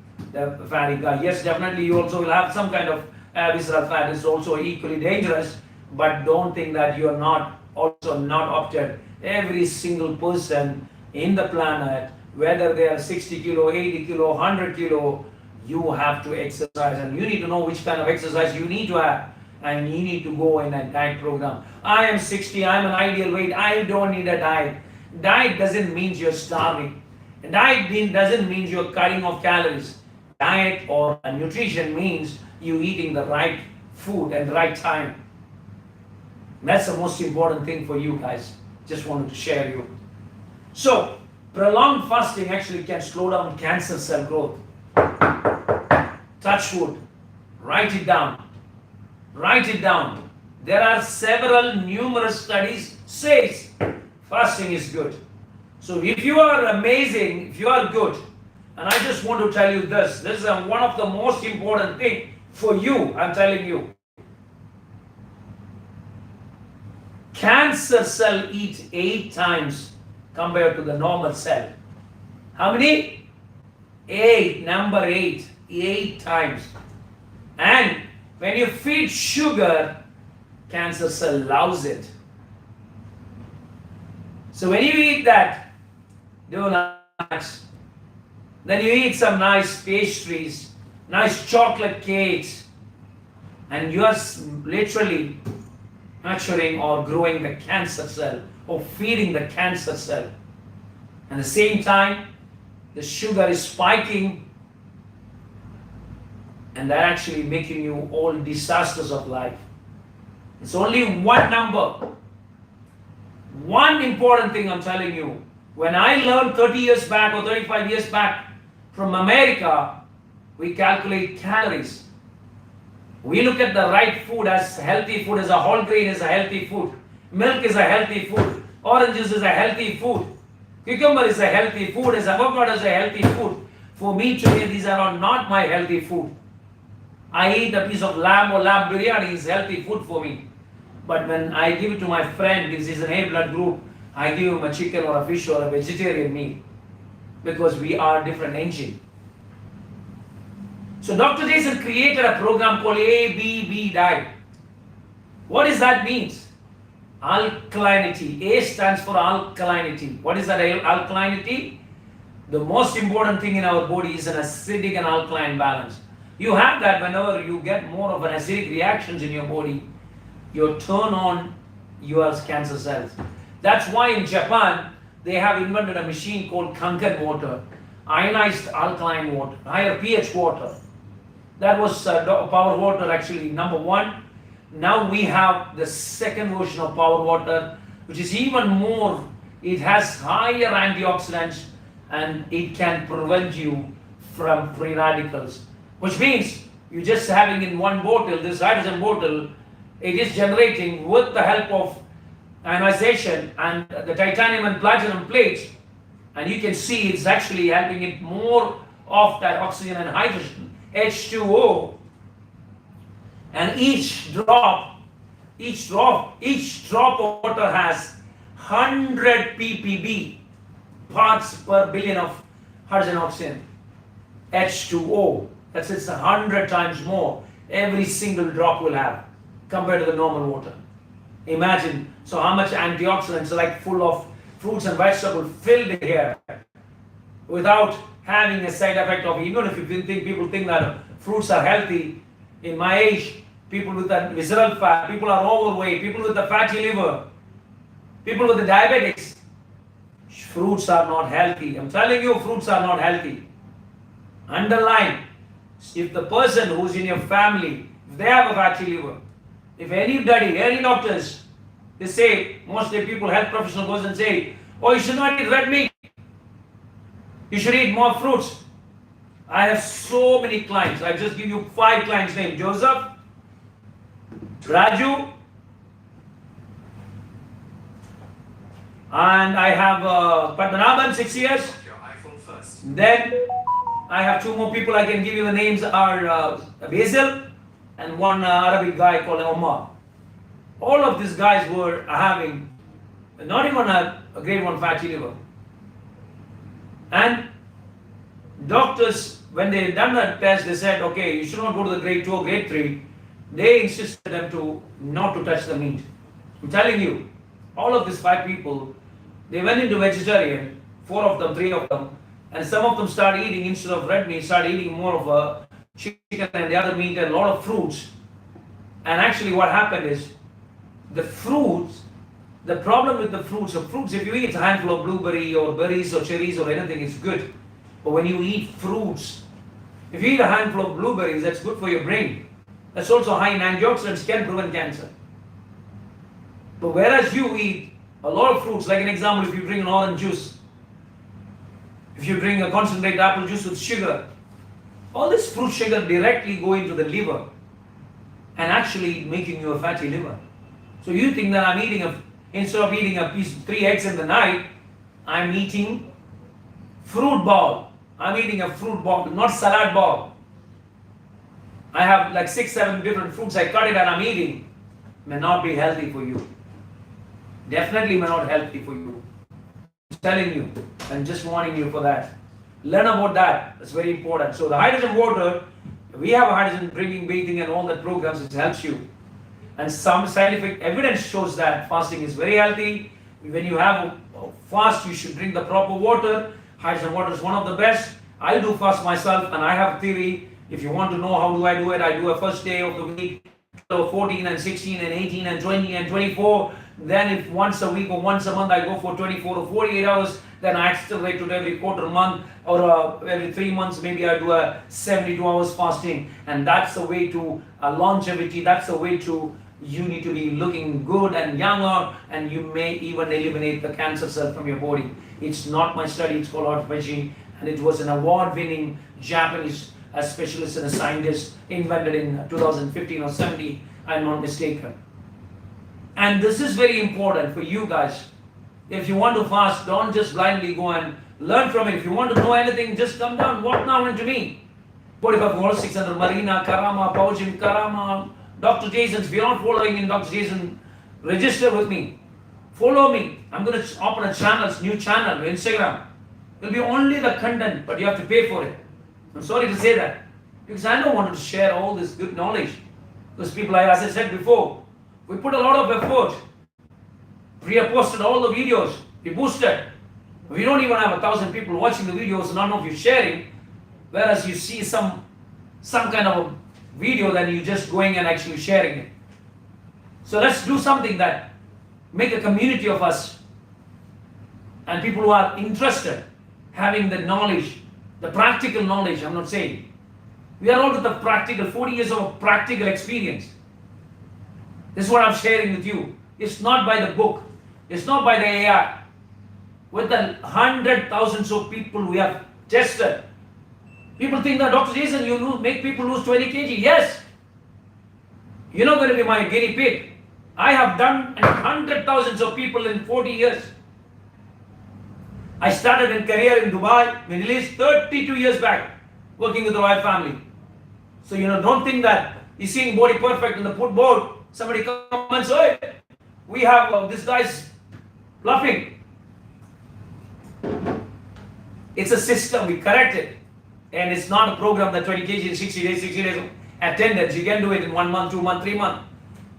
fatty guy. Yes, definitely you also will have some kind of visceral fat. It's also equally dangerous, but don't think that you are not also not opted. Every single person in the planet, whether they are 60 kilo, 80 kilo, 100 kilo, you have to exercise, and you need to know which kind of exercise you need to have, and you need to go in a diet program. I am 60, I am an ideal weight, I don't need a diet. Diet doesn't mean you're starving. Diet doesn't mean you're cutting off calories. Diet or nutrition means you eating the right food at the right time. That's the most important thing for you guys. Just wanted to share you. So, prolonged fasting actually can slow down cancer cell growth. Touch wood. Write it down. Write it down. There are numerous studies says fasting is good. So if you are amazing, if you are good, and I just want to tell you this is one of the most important thing for you, I'm telling you. Cancer cell eats 8 times compared to the normal cell. How many? 8, number 8, 8 times. And when you feed sugar, cancer cell loves it. So when you eat that, donuts, then you eat some nice pastries, nice chocolate cakes, and you are literally nurturing or growing the cancer cell or feeding the cancer cell. At the same time, the sugar is spiking and that actually making you all disasters of life. It's only one number. One important thing I'm telling you. When I learned 30 years back or 35 years back from America, we calculate calories. We look at the right food as healthy food, as a whole grain is a healthy food. Milk is a healthy food. Oranges is a healthy food. Cucumber is a healthy food. As avocado is a healthy food. For me today, these are not my healthy food. I eat a piece of lamb or lamb biryani is healthy food for me. But when I give it to my friend, this is an A blood group, I give him a chicken or a fish or a vegetarian meal. Because we are different engine. So Dr. Jaison created a program called ABB diet. What does that mean? Alkalinity. A stands for alkalinity. What is that alkalinity? The most important thing in our body is an acidic and alkaline balance. You have that whenever you get more of an acidic reactions in your body, you turn on your cancer cells. That's why in Japan, they have invented a machine called Kanken water, ionized alkaline water, higher pH water. That was power water actually number one. Now we have the second version of power water, which is even more, it has higher antioxidants and it can prevent you from free radicals. Which means you just having in one bottle, this hydrogen bottle, it is generating with the help of ionization and the titanium and platinum plates, and you can see it's actually helping it more of that oxygen and hydrogen, H2O. And each drop of water has 100 ppb, parts per billion of hydrogen oxygen, H2O. That's it's 100 times more every single drop will have compared to the normal water. Imagine, so how much antioxidants like full of fruits and vegetables filled here without having a side effect of, even if you think people think that fruits are healthy, in my age, people with that visceral fat, people are overweight, people with the fatty liver, people with the diabetics, fruits are not healthy. I'm telling you, fruits are not healthy. Underline, if the person who's in your family, if they have a fatty liver, if anybody, any doctors, they say, mostly people, health professional goes and say, oh, you should not eat red meat. You should eat more fruits. I have so many clients. I just give you 5 clients' names. Joseph, Raju, and I have Padmanabhan, 6 years. Then I have 2 more people I can give you the names are Basil and one Arabic guy called Omar. All of these guys were having not even a grade 1 fatty liver. And doctors, when they done that test, they said, okay, you should not go to the grade 2 or grade 3. They insisted them to not to touch the meat. I'm telling you, all of these 5 people, they went into vegetarian, 4 of them, 3 of them, and some of them started eating, instead of red meat, started eating more of a chicken and the other meat and a lot of fruits. And actually what happened is, the fruits, the problem with the fruits, if you eat a handful of blueberry or berries or cherries or anything, it's good. But when you eat fruits, if you eat a handful of blueberries, that's good for your brain. That's also high in antioxidants, can prevent cancer. But whereas you eat a lot of fruits, like an example, if you drink an orange juice, if you drink a concentrated apple juice with sugar, all this fruit sugar directly go into the liver and actually making you a fatty liver. So you think that I'm eating instead of eating a piece, 3 eggs in the night, I'm eating fruit ball. I'm eating a fruit ball, not salad ball. I have like 6, 7 different fruits. I cut it and I'm eating. May not be healthy for you. Definitely may not healthy for you. I'm telling you and just warning you for that. Learn about that. That's very important. So the hydrogen water, we have a hydrogen drinking, bathing and all that programs. It helps you. And some scientific evidence shows that fasting is very healthy. When you have a fast, you should drink the proper water. Hydrogen water is one of the best. I do fast myself and I have a theory. If you want to know how do I do it, I do a first day of the week, so 14 and 16 and 18 and 20 and 24. Then if once a week or once a month I go for 24 or 48 hours, then I accelerate to every quarter month or every 3 months, maybe I do a 72 hours fasting. And that's the way to longevity. That's the way to, you need to be looking good and younger, and you may even eliminate the cancer cell from your body. It's not my study, it's called autophagy, and it was an award-winning Japanese specialist and a scientist, invented in 2015 or 70, I'm not mistaken. And this is very important for you guys. If you want to fast, don't just blindly go and learn from it. If you want to know anything, just come down, walk now into me. Bodhisattva 600, Marina, Karama, Paujim, Karama, Dr. Jaison. If you're not following in Dr. Jaison, register with me. Follow me. I'm going to open a channel, new channel, Instagram. It will be only the content, but you have to pay for it. I'm sorry to say that, because I don't want to share all this good knowledge. Because people, as I said before, we put a lot of effort. We have posted all the videos. We boosted. We don't even have 1,000 people watching the videos, none of you sharing. Whereas you see some kind of a video, then you just going and actually sharing it. So let's do something that make a community of us, and people who are interested, having the knowledge, the practical knowledge. I'm not saying. We are all with the practical, 40 years of practical experience. This is what I'm sharing with you. It's not by the book. It's not by the AI. With the 100,000s of people we have tested. People think that, Dr. Jaison, you make people lose 20 kg. Yes. You're not going to be my guinea pig. I have done 100,000s of people in 40 years. I started in career in Dubai, Middle East, 32 years back, working with the royal family. So, don't think that you're seeing body perfect in the footboard. Somebody comes and says, hey, we have this guy's bluffing. It's a system, we correct it. And it's not a program that 20 kg in 60 days attendance. You can do it in 1 month, 2 months, 3 months.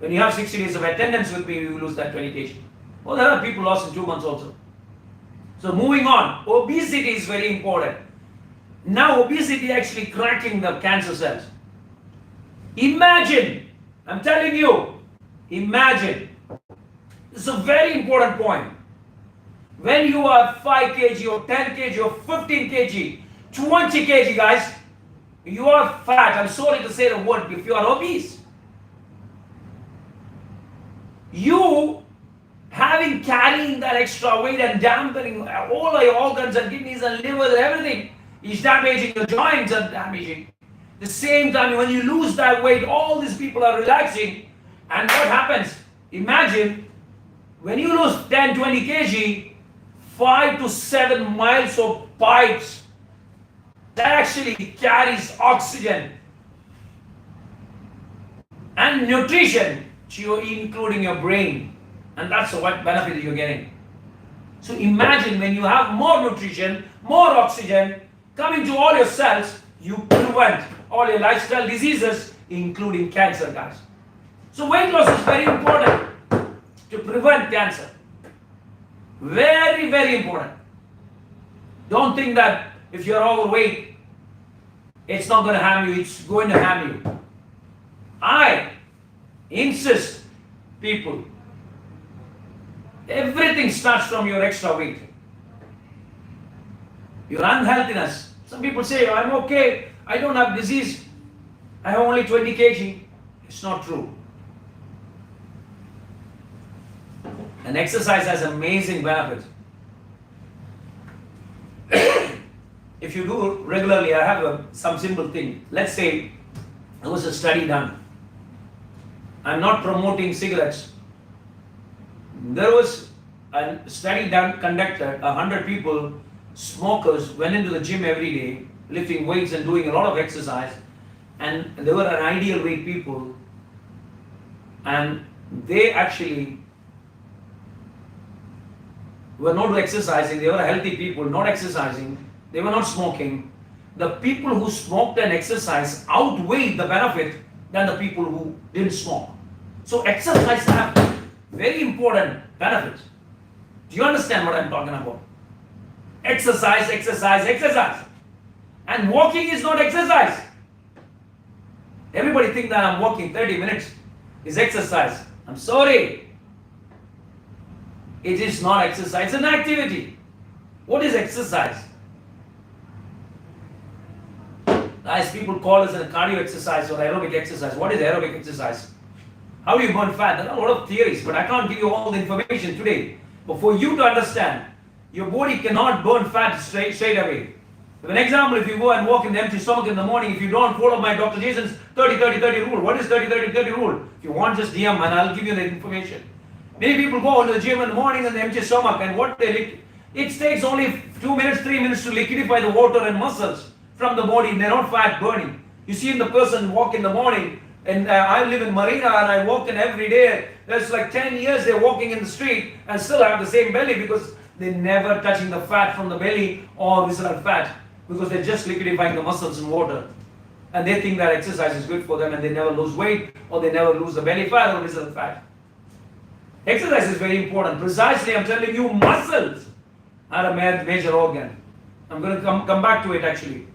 When you have 60 days of attendance with me, you lose that 20 kg. Well, there are people lost in 2 months also. So moving on, obesity is very important. Now obesity actually cracking the cancer cells. Imagine, I'm telling you, imagine, this is a very important point. When you are 5 kg or 10 kg or 15 kg, 20 kg guys, you are fat. I'm sorry to say the word, if you are obese. You carrying that extra weight and dampening all your organs and kidneys and liver and everything is damaging your joints and damaging. The same time, when you lose that weight, all these people are relaxing. And what happens? Imagine when you lose 10, 20 kg, 5 to 7 miles of pipes that actually carries oxygen and nutrition to you, including your brain. And that's what benefit you're getting. So imagine when you have more nutrition, more oxygen coming to all your cells, you prevent all your lifestyle diseases, including cancer, guys. So weight loss is very important to prevent cancer. Very, very important. Don't think that if you're overweight, it's not going to harm you, it's going to harm you. I insist, people, everything starts from your extra weight. Your unhealthiness. Some people say, I'm okay, I don't have disease, I have only 20 kg. It's not true. And exercise has amazing benefits. If you do regularly, I have some simple thing. Let's say there was a study done. I'm not promoting cigarettes. There was a study conducted, 100 people, smokers, went into the gym every day, lifting weights and doing a lot of exercise, and they were an ideal weight people, and they actually were not exercising. They were healthy people, not exercising, they were not smoking. The people who smoked and exercised outweighed the benefit than the people who didn't smoke. So exercise has very important benefits. Do you understand what I'm talking about? Exercise, exercise, exercise. And walking is not exercise. Everybody think that I'm walking 30 minutes is exercise. I'm sorry. It is not exercise, it's an activity. What is exercise? As people call it a cardio exercise or aerobic exercise. What is aerobic exercise? How do you burn fat? There are a lot of theories, but I can't give you all the information today. But for you to understand, your body cannot burn fat straight away. For an example, if you go and walk in the empty stomach in the morning, if you don't follow my Dr. Jason's 30-30-30 rule, what is 30-30-30 rule? If you want, just DM and I'll give you the information. Many people go into the gym in the morning on the empty stomach, and what it takes only 2 minutes, 3 minutes to liquefy the water and muscles from the body. They're not fat burning. You see the person walk in the morning, and I live in Marina and I walk in every day. There's like 10 years they're walking in the street and still have the same belly because they're never touching the fat from the belly or visceral fat, because they're just liquefying the muscles in water. And they think that exercise is good for them, and they never lose weight or they never lose the belly fat or visceral fat. Exercise is very important. Precisely, I'm telling you, muscles are a major organ. I'm going to come back to it actually.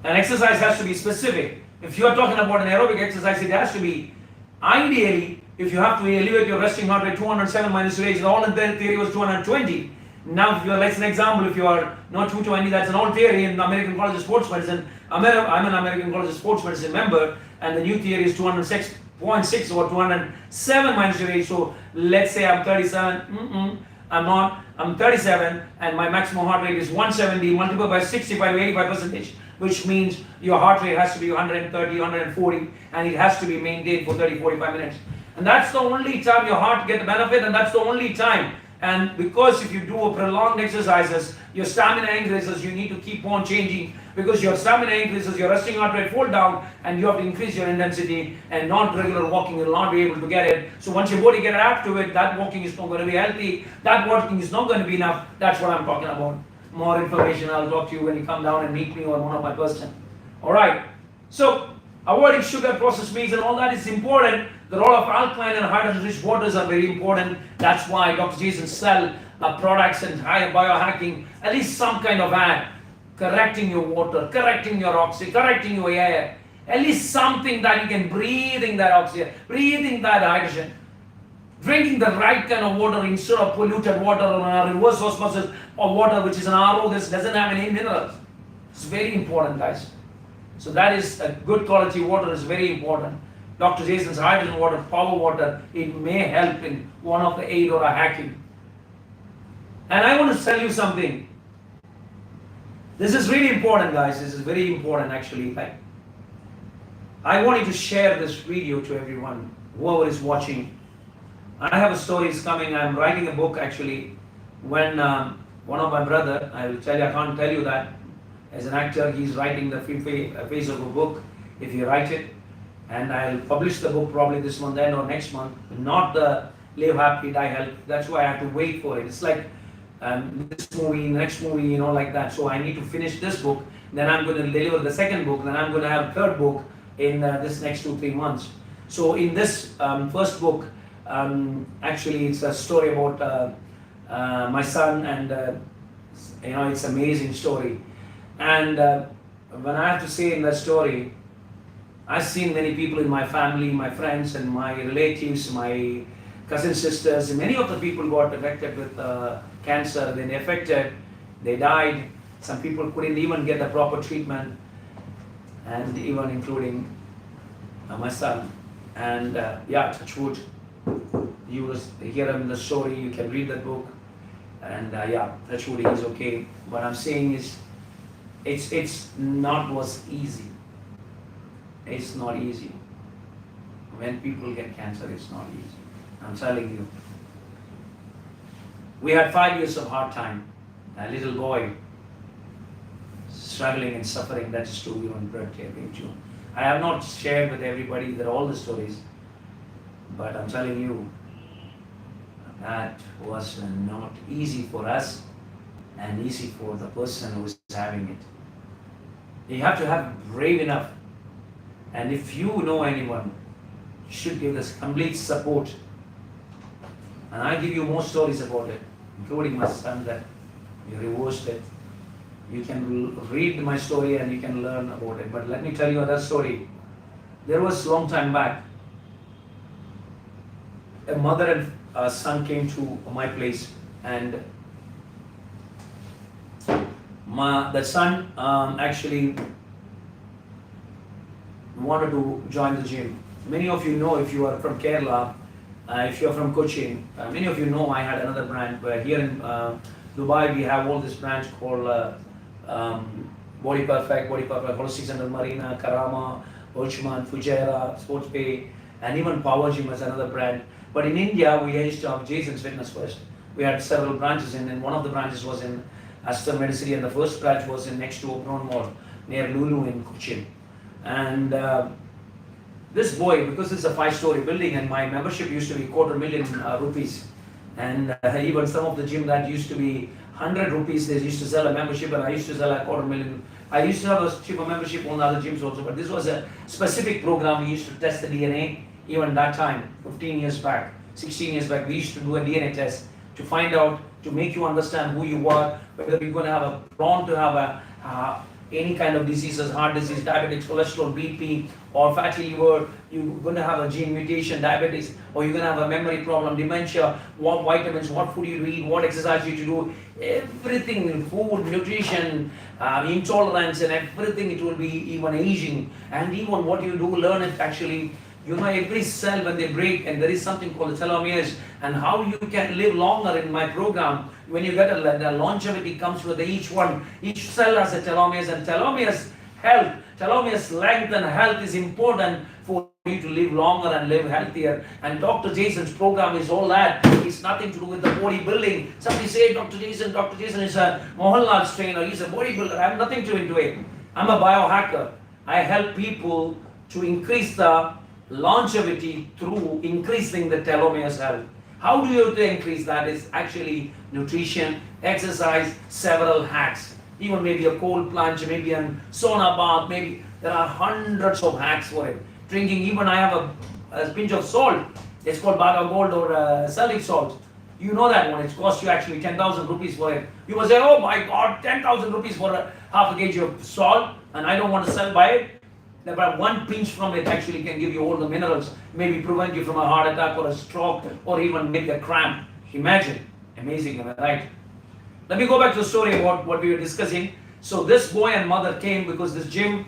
And exercise has to be specific. If you are talking about an aerobic exercise, it has to be, ideally, if you have to elevate your resting heart rate 207 minus your age, the old theory was 220. Now, if you are, let's an example, if you are not 220, that's an old theory in the American College of Sports Medicine. I'm an American College of Sports Medicine member, and the new theory is 206.6 or 207 minus your age. So let's say I'm 37. I'm not. I'm 37, and my maximum heart rate is 170 multiplied by 65 to 85%, which means your heart rate has to be 130, 140, and it has to be maintained for 30, 45 minutes. And that's the only time your heart gets the benefit, and that's the only time. And because if you do a prolonged exercises, your stamina increases, you need to keep on changing, because your stamina increases, your resting heart rate fall down, and you have to increase your intensity, and not regular walking will not be able to get it. So once your body gets up to it, that walking is not going to be healthy, that walking is not going to be enough. That's what I'm talking about. More information I'll talk to you when you come down and meet me or one of my person. Alright, so avoiding sugar, processed meats and all that is important. The role of alkaline and hydrogen-rich waters are very important. That's why Dr. Jaison sell products and higher biohacking, at least some kind of ad, correcting your water, correcting your oxygen, correcting your air, at least something that you can breathe in that oxygen, breathing that hydrogen, drinking the right kind of water instead of polluted water or reverse osmosis or water which is an RO, this doesn't have any minerals. It's very important, guys. So that is a good quality water is very important. Dr. Jason's hydrogen water, power water, it may help in one of the aid or a hacking. And I want to tell you something. This is really important, guys. This is very important actually. I want you to share this video to everyone, whoever is watching. I have a story is coming. I'm writing a book actually. When one of my brother, I will tell you, I can't tell you that. As an actor, he's writing the phase of a book. If he write it, and I'll publish the book probably this month end or next month. Not the Live Happy, Die Healthy. That's why I have to wait for it. It's like this movie, next movie, you know, like that. So I need to finish this book. Then I'm going to deliver the second book. Then I'm going to have a third book in this next 2-3 months. So in this first book, actually it's a story about my son, and you know, it's an amazing story. And when I have to say in that story, I've seen many people in my family, my friends and my relatives, my cousin sisters, and many of the people got affected with cancer. Then affected, they died. Some people couldn't even get the proper treatment, and even including my son. And yeah, touch wood. You will hear him in the story. You can read that book, and yeah, touch wood, he's okay. What I'm saying is, it's not was easy. It's not easy. When people get cancer, it's not easy. I'm telling you. We had 5 years of hard time. A little boy struggling and suffering. That is true even breathtaking too. I have not shared with everybody that all the stories, but I'm telling you, that was not easy for us and easy for the person who is having it. You have to have brave enough. And if you know anyone, you should give this complete support. And I give you more stories about it, including my son that he reversed it. You can read my story and you can learn about it. But let me tell you another story. There was a long time back, a mother and a son came to my place, and the son actually wanted to join the gym. Many of you know, if you are from Kerala, if you are from Cochin, many of you know I had another brand. But here in Dubai, we have all this branch called Body Perfect, Holistic Center Marina, Karama, Bolchman, Fujairah, Sports Pay, and even Power Gym as another brand. But in India, we used to have Jaison's Fitness first. We had several branches and one of the branches was in Astor Medicity, and the first branch was in next to Oberon Mall near Lulu in Cochin. And this boy, because it's a 5-story building and my membership used to be 250,000 rupees, and even some of the gym that used to be 100 rupees, they used to sell a membership, and I used to sell a 250,000. I used to have a cheaper membership on other gyms also, but this was a specific program. We used to test the DNA. Even that time, 15 years back, 16 years back, we used to do a DNA test to find out, to make you understand who you are, whether you're going to have a prone to have any kind of diseases, heart disease, diabetes, cholesterol, BP, or fatty liver, you're going to have a gene mutation, diabetes, or you're going to have a memory problem, dementia, what vitamins, what food you eat, what exercise you do, everything, food, nutrition, intolerance, and everything, it will be even aging, and even what you do, learn it actually. You know, every cell when they break, and there is something called the telomeres, and how you can live longer in my program. When you get the longevity comes with each one. Each cell has a telomeres, and telomeres health, telomeres length and health is important for you to live longer and live healthier. And Dr. Jason's program is all that. It's nothing to do with the bodybuilding. Somebody say Dr. Jaison is a Mohanlal's trainer. He's a bodybuilder. I have nothing to do it. I'm a biohacker. I help people to increase the longevity through increasing the telomeres health. How do you increase that? Is actually nutrition, exercise, several hacks. Even maybe a cold plunge, maybe a sauna bath, maybe there are hundreds of hacks for it. Drinking, even I have a pinch of salt. It's called Baga Gold or salicylic salt. You know that one. It costs you actually 10,000 rupees for it. You will say, oh my God, 10,000 rupees for half a kg of salt, and I don't want to sell by it. But one pinch from it actually can give you all the minerals, maybe prevent you from a heart attack or a stroke or even maybe a cramp. Imagine. Amazing, am I right? Let me go back to the story about what we were discussing. So this boy and mother came because this gym,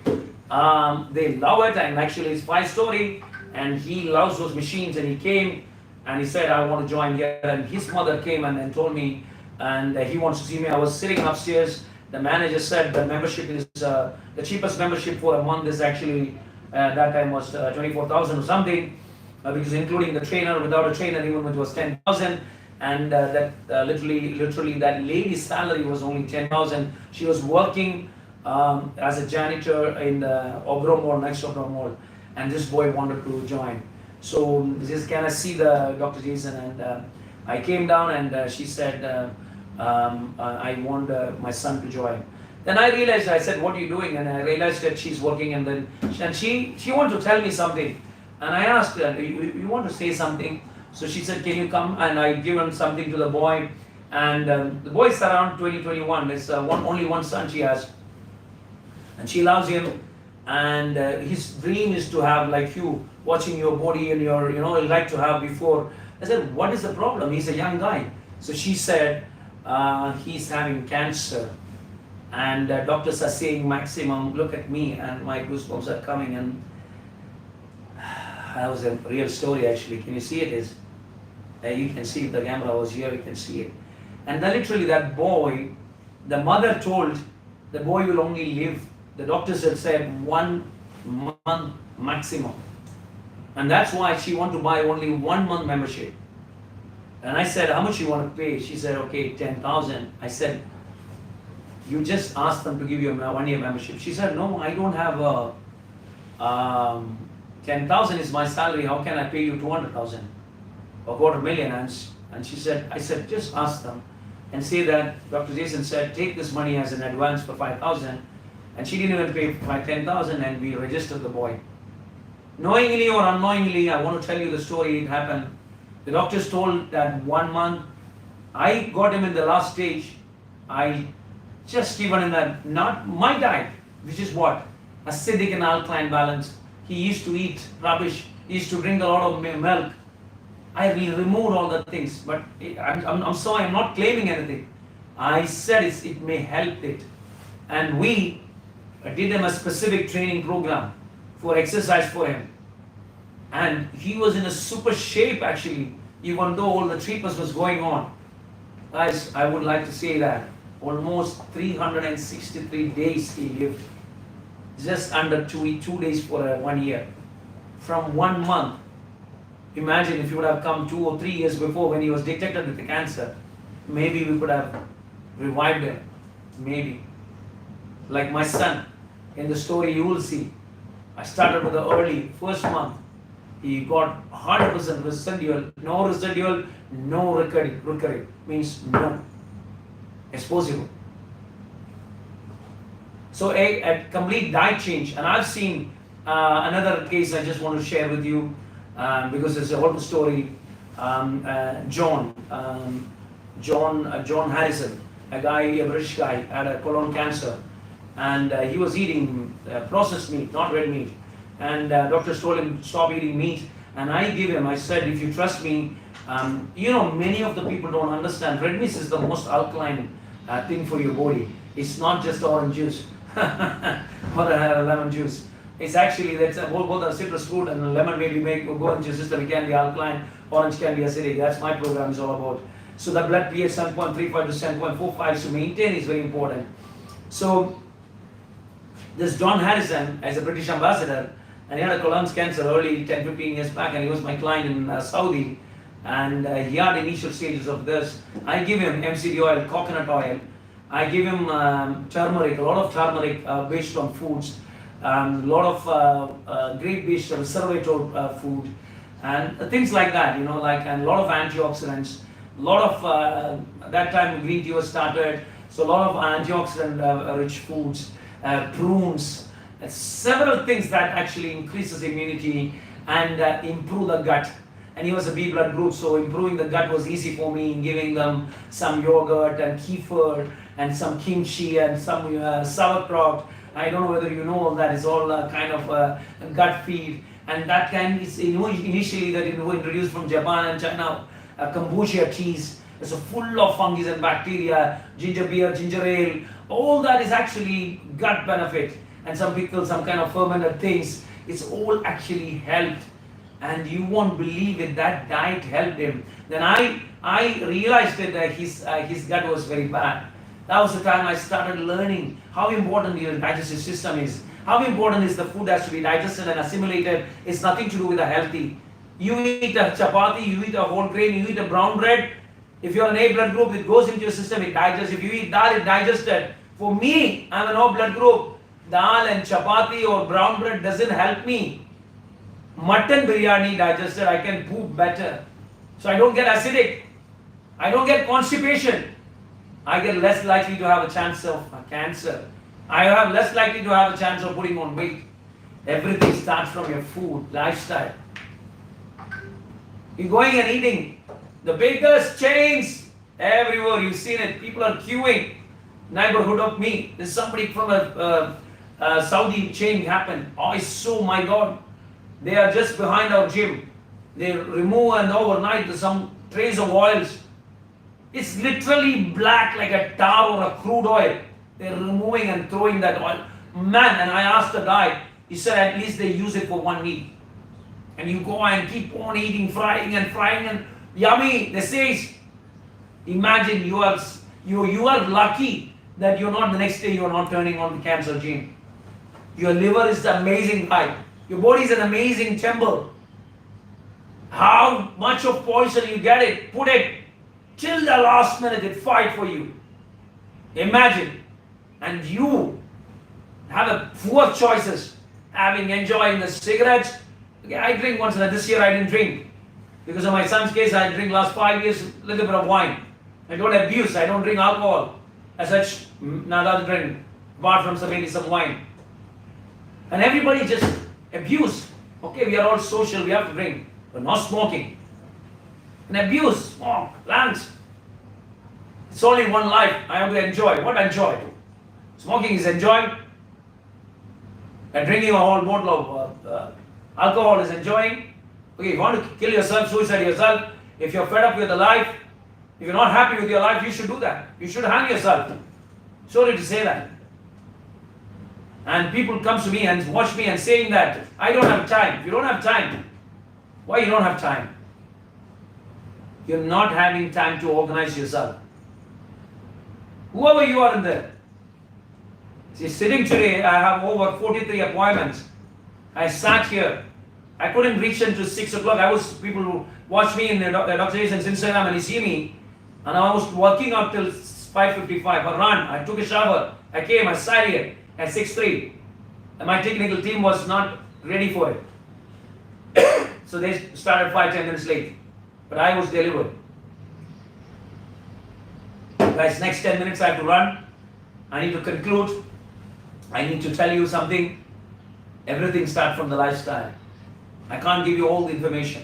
they love it, and actually it's 5-story, and he loves those machines, and he came and he said, I want to join here. And his mother came and told me, and he wants to see me. I was sitting upstairs. The manager said the membership is the cheapest membership for a month is actually that time was 24,000 or something, because including the trainer, without a trainer even it was 10,000, and that literally that lady's salary was only 10,000. She was working as a janitor in the Oberon Mall, next Oberon Mall, and this boy wanted to join. So just can I see the Dr. Jaison, and I came down, and she said. I want my son to join. Then I realized, I said, what are you doing? And I realized that she's working, and she wanted to tell me something. And I asked her, you want to say something? So she said, can you come? And I given something to the boy. And the boy is around 2021. It's only one son she has. And she loves him. And his dream is to have like you, watching your body and your, he'd like to have before. I said, what is the problem? He's a young guy. So she said, he's having cancer, and doctors are saying maximum. Look at me, and my goosebumps are coming. And that was a real story actually. Can you see it? Is you can see if the camera was here, you can see it. And then literally that boy, the mother told the boy will only live. The doctors had said 1 month maximum, and that's why she want to buy only 1 month membership. And I said, how much you want to pay? She said, okay, 10,000. I said, you just ask them to give you a 1-year membership. She said, no, I don't have a, 10,000 is my salary. How can I pay you 200,000 or 250,000? And she said, I said, just ask them and say that Dr. Jaison said, take this money as an advance for 5,000. And she didn't even pay 10,000, and we registered the boy. Knowingly or unknowingly, I want to tell you the story. It happened. The doctors told that 1 month. I got him in the last stage. I just given him that, not my diet, which is what? Acidic and alkaline balance. He used to eat rubbish. He used to drink a lot of milk. I removed all the things, but I'm sorry, I'm not claiming anything. I said it may help it. and we did him a specific training program for exercise for him. And he was in a super shape actually, even though all the treatments was going on. Guys, I would like to say that almost 363 days he lived. Just under 2 days for 1 year. From 1 month. Imagine if you would have come 2 or 3 years before when he was detected with the cancer. Maybe we could have revived him. Maybe. Like my son. In the story you will see. I started with the early, first month. He got 100% residual. No residual, no recurring. Means no. It's possible. So a complete diet change. And I've seen another case I just want to share with you because it's a whole story. John Harrison, a British guy, had a colon cancer. And he was eating processed meat, not red meat. And doctors told him, stop eating meat. And I said, if you trust me, many of the people don't understand. Red meat is the most alkaline thing for your body. It's not just orange juice or lemon juice. It's actually, both are citrus fruit, and lemon maybe go into your system. It can be alkaline, orange can be acidic. That's my program is all about. So the blood pH 7.35 to 7.45 to maintain is very important. So this John Harrison, as a British ambassador, and he had a colon cancer early 10-15 years back, and he was my client in Saudi, and he had initial stages of this. I give him MCT oil, coconut oil. I give him turmeric, a lot of turmeric based on foods, a lot of grape-based resveratrol food, and things like that, and a lot of antioxidants, a lot of, that time green tea was started, so a lot of antioxidant-rich foods, prunes, several things that actually increases immunity and improve the gut. And he was a B blood group, so improving the gut was easy for me, giving them some yogurt and kefir and some kimchi and some sauerkraut. I don't know whether you know all that. It's all kind of gut feed. And that kind is initially that introduced from Japan and China, kombucha teas. It's full of fungus and bacteria, ginger beer, ginger ale. All that is actually gut benefit. And some pickles, some kind of fermented things. It's all actually helped. And you won't believe it, that diet helped him. Then I realized that his gut was very bad. That was the time I started learning how important your digestive system is. How important is the food has to be digested and assimilated. It's nothing to do with the healthy. You eat a chapati, you eat a whole grain, you eat a brown bread. If you're an A blood group, it goes into your system, it digests. If you eat dal, it digested. For me, I'm an O blood group. Dal and chapati or brown bread doesn't help me. Mutton biryani digested, I can poop better. So I don't get acidic. I don't get constipation. I get less likely to have a chance of cancer. I have less likely to have a chance of putting on weight. Everything starts from your food, lifestyle. You're going and eating. The bakers' chains, everywhere, you've seen it. People are queuing. Neighborhood of me. There's somebody from a Saudi chain happened. I saw, my God. They are just behind our gym. They remove and overnight some trays of oils. It's literally black like a tar or a crude oil. They're removing and throwing that oil. Man, and I asked the guy, he said at least they use it for 1 week. And you go and keep on eating, frying and yummy. They say, imagine you are lucky that you're not the next day you're not turning on the cancer gene. Your liver is the amazing guy. Your body is an amazing temple. How much of poison you get it, put it till the last minute, it fight for you. Imagine. And you have a poor choices, enjoying the cigarettes. Okay, I drink once, and this year I didn't drink. Because of my son's case, I drink last 5 years, a little bit of wine. I don't abuse, I don't drink alcohol. As such, not other drink, apart from maybe some wine. And everybody just abuse. Okay, we are all social, we have to drink, but not smoking. And abuse, smoke, lungs. It's only one life, I have to enjoy. What enjoy? Smoking is enjoying. And drinking a whole bottle of alcohol is enjoying. Okay, if you want to kill yourself, suicide yourself, if you're fed up with the life, if you're not happy with your life, you should do that. You should hang yourself. Sorry to say that. And people come to me and watch me and saying that, I don't have time. If you don't have time, why you don't have time? You're not having time to organize yourself. Whoever you are in there. See, sitting today, I have over 43 appointments. I sat here. I couldn't reach until 6 o'clock. People who watch me in Dr. Jason's Instagram and you see me, and I was working up till 5:55. I ran, I took a shower, I came, I sat here at 6:03. And my technical team was not ready for it. So they started 5-10 minutes late. But I was delivered. Guys, next 10 minutes I have to run. I need to conclude. I need to tell you something. Everything starts from the lifestyle. I can't give you all the information.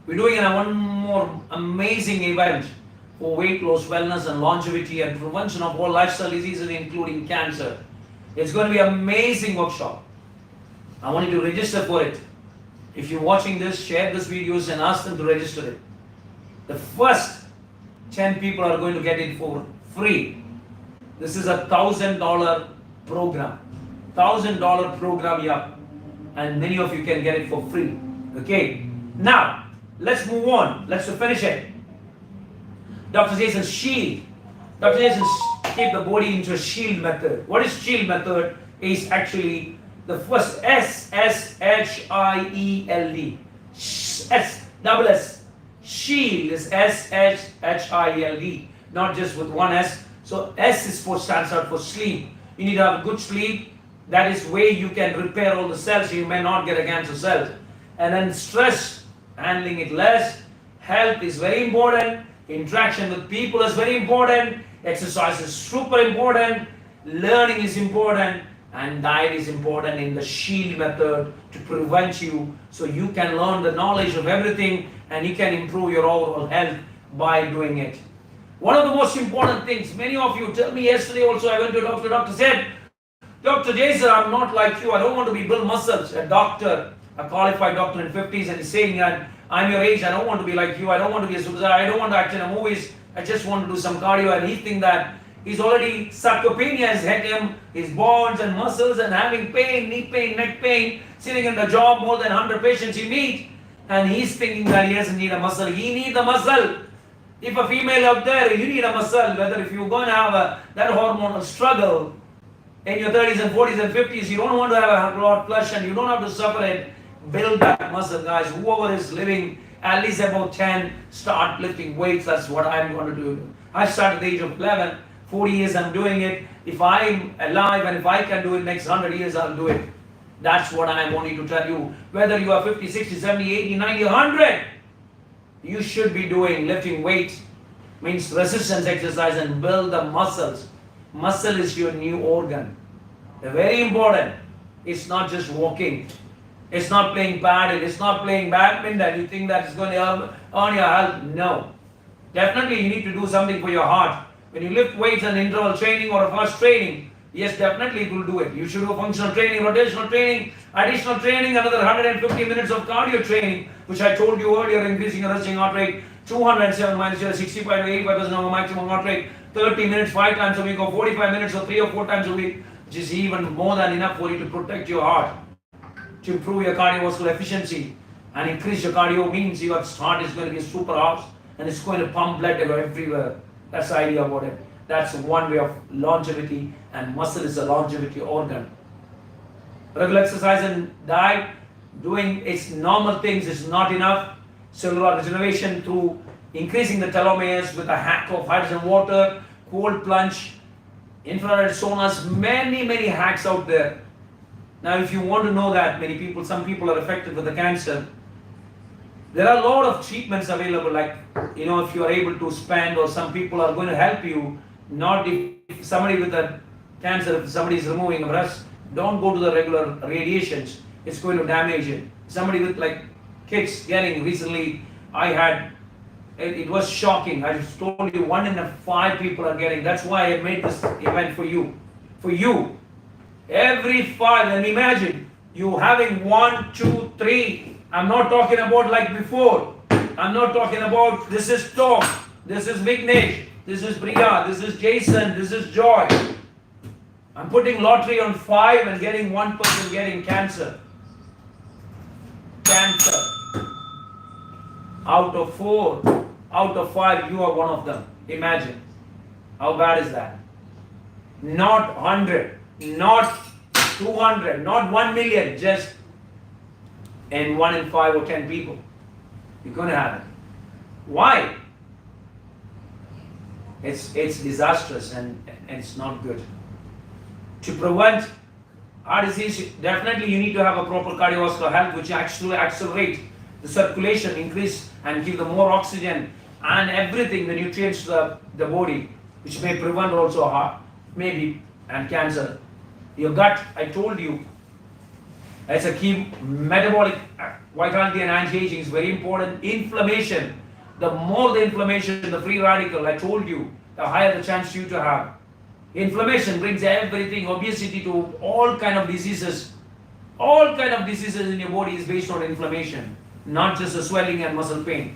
We're doing one more amazing event for weight loss, wellness and longevity and prevention of all lifestyle diseases including cancer. It's going to be an amazing workshop. I want you to register for it. If you're watching this, share this videos and ask them to register it. The first 10 people are going to get it for free. This is $1,000 program. $1,000 program, yeah. And many of you can get it for free. Okay. Now, let's move on. Let's finish it. Dr. Jason's shield. Dr. Jason's keep the body into a shield method. What is shield method? Is actually the first S-H-I-E-L-D. Double S. Shield is S-H-I-E-L-D. Not just with one S. So S stands out for sleep. You need to have good sleep. That is where you can repair all the cells. You may not get a cancer cells. And then stress, handling it less. Health is very important. Interaction with people is very important. Exercise is super important. Learning is important. And diet is important in the shield method to prevent you so you can learn the knowledge of everything and you can improve your overall health by doing it. One of the most important things, many of you tell me yesterday also, I went to a doctor said, Dr. Jason, I'm not like you. I don't want to be build muscles. A doctor, a qualified doctor in 50s and he's saying that I'm your age, I don't want to be like you. I don't want to be a superstar. I don't want to act in a movies. I just want to do some cardio. And he thinks that he's already sarcopenia has hit him, his bones and muscles and having pain, knee pain, neck pain, sitting in the job, more than 100 patients you meet. And he's thinking that he doesn't need a muscle. He needs a muscle. If a female out there, you need a muscle. Whether if you're going to have that hormonal struggle in your 30s and 40s and 50s, you don't want to have a blood flush and you don't have to suffer it. Build that muscle, guys. Whoever is living at least about 10, start lifting weights. That's what I'm going to do. I started at the age of 11. 40 years I'm doing it. If I'm alive and if I can do it next 100 years, I'll do it. That's what I want you to tell you. Whether you are 50, 60, 70, 80, 90, 100, you should be doing lifting weights. Means resistance exercise and build the muscles. Muscle is your new organ. They're very important. It's not just walking. It's not playing paddle. It's not playing badminton. You think that it's going to earn your health. No. Definitely you need to do something for your heart. When you lift weights and interval training or a fast training, yes, definitely it will do it. You should do functional training, rotational training, additional training, another 150 minutes of cardio training, which I told you earlier, increasing your resting heart rate, 207 minus 65 to 85% of maximum heart rate, 30 minutes 5 times a week or 45 minutes or 3 or 4 times a week, which is even more than enough for you to protect your heart, to improve your cardiovascular efficiency and increase your cardio means your heart is going to be a super horse and it's going to pump blood everywhere. That's the idea about it. That's one way of longevity, and muscle is a longevity organ. Regular exercise and diet, doing its normal things is not enough. Cellular regeneration through increasing the telomeres with a hack of hydrogen water, cold plunge, infrared saunas, many hacks out there. Now if you want to know that, some people are affected with the cancer. There are a lot of treatments available, like, if you are able to spend, or some people are going to help you. Not if somebody with a cancer, if somebody is removing a breast, don't go to the regular radiations. It's going to damage it. Somebody with like kids getting recently, it was shocking. I just told you 1 in 5 people are getting. That's why I made this event for you. For you. Every 5, and imagine you having 1, 2, 3. I'm not talking about like before. I'm not talking about this is Tom, this is Vignesh, this is Priya, this is Jason, this is Joy. I'm putting lottery on 5 and getting 1% getting cancer. Cancer. Out of 4, out of 5, you are one of them. Imagine. How bad is that? Not 100, not 200, not 1 million, just in 1 in 5 or 10 people. You're going to have it. Why? It's disastrous and it's not good. To prevent heart disease, definitely you need to have a proper cardiovascular health, which actually accelerate the circulation, increase and give the more oxygen and everything, the nutrients to the body, which may prevent also heart, maybe, and cancer. Your gut, I told you, it's a key. Metabolic vitality and anti-aging is very important. Inflammation, the more the inflammation, the free radical, I told you, the higher the chance you to have. Inflammation brings everything, obesity to all kind of diseases. All kind of diseases in your body is based on inflammation, not just the swelling and muscle pain.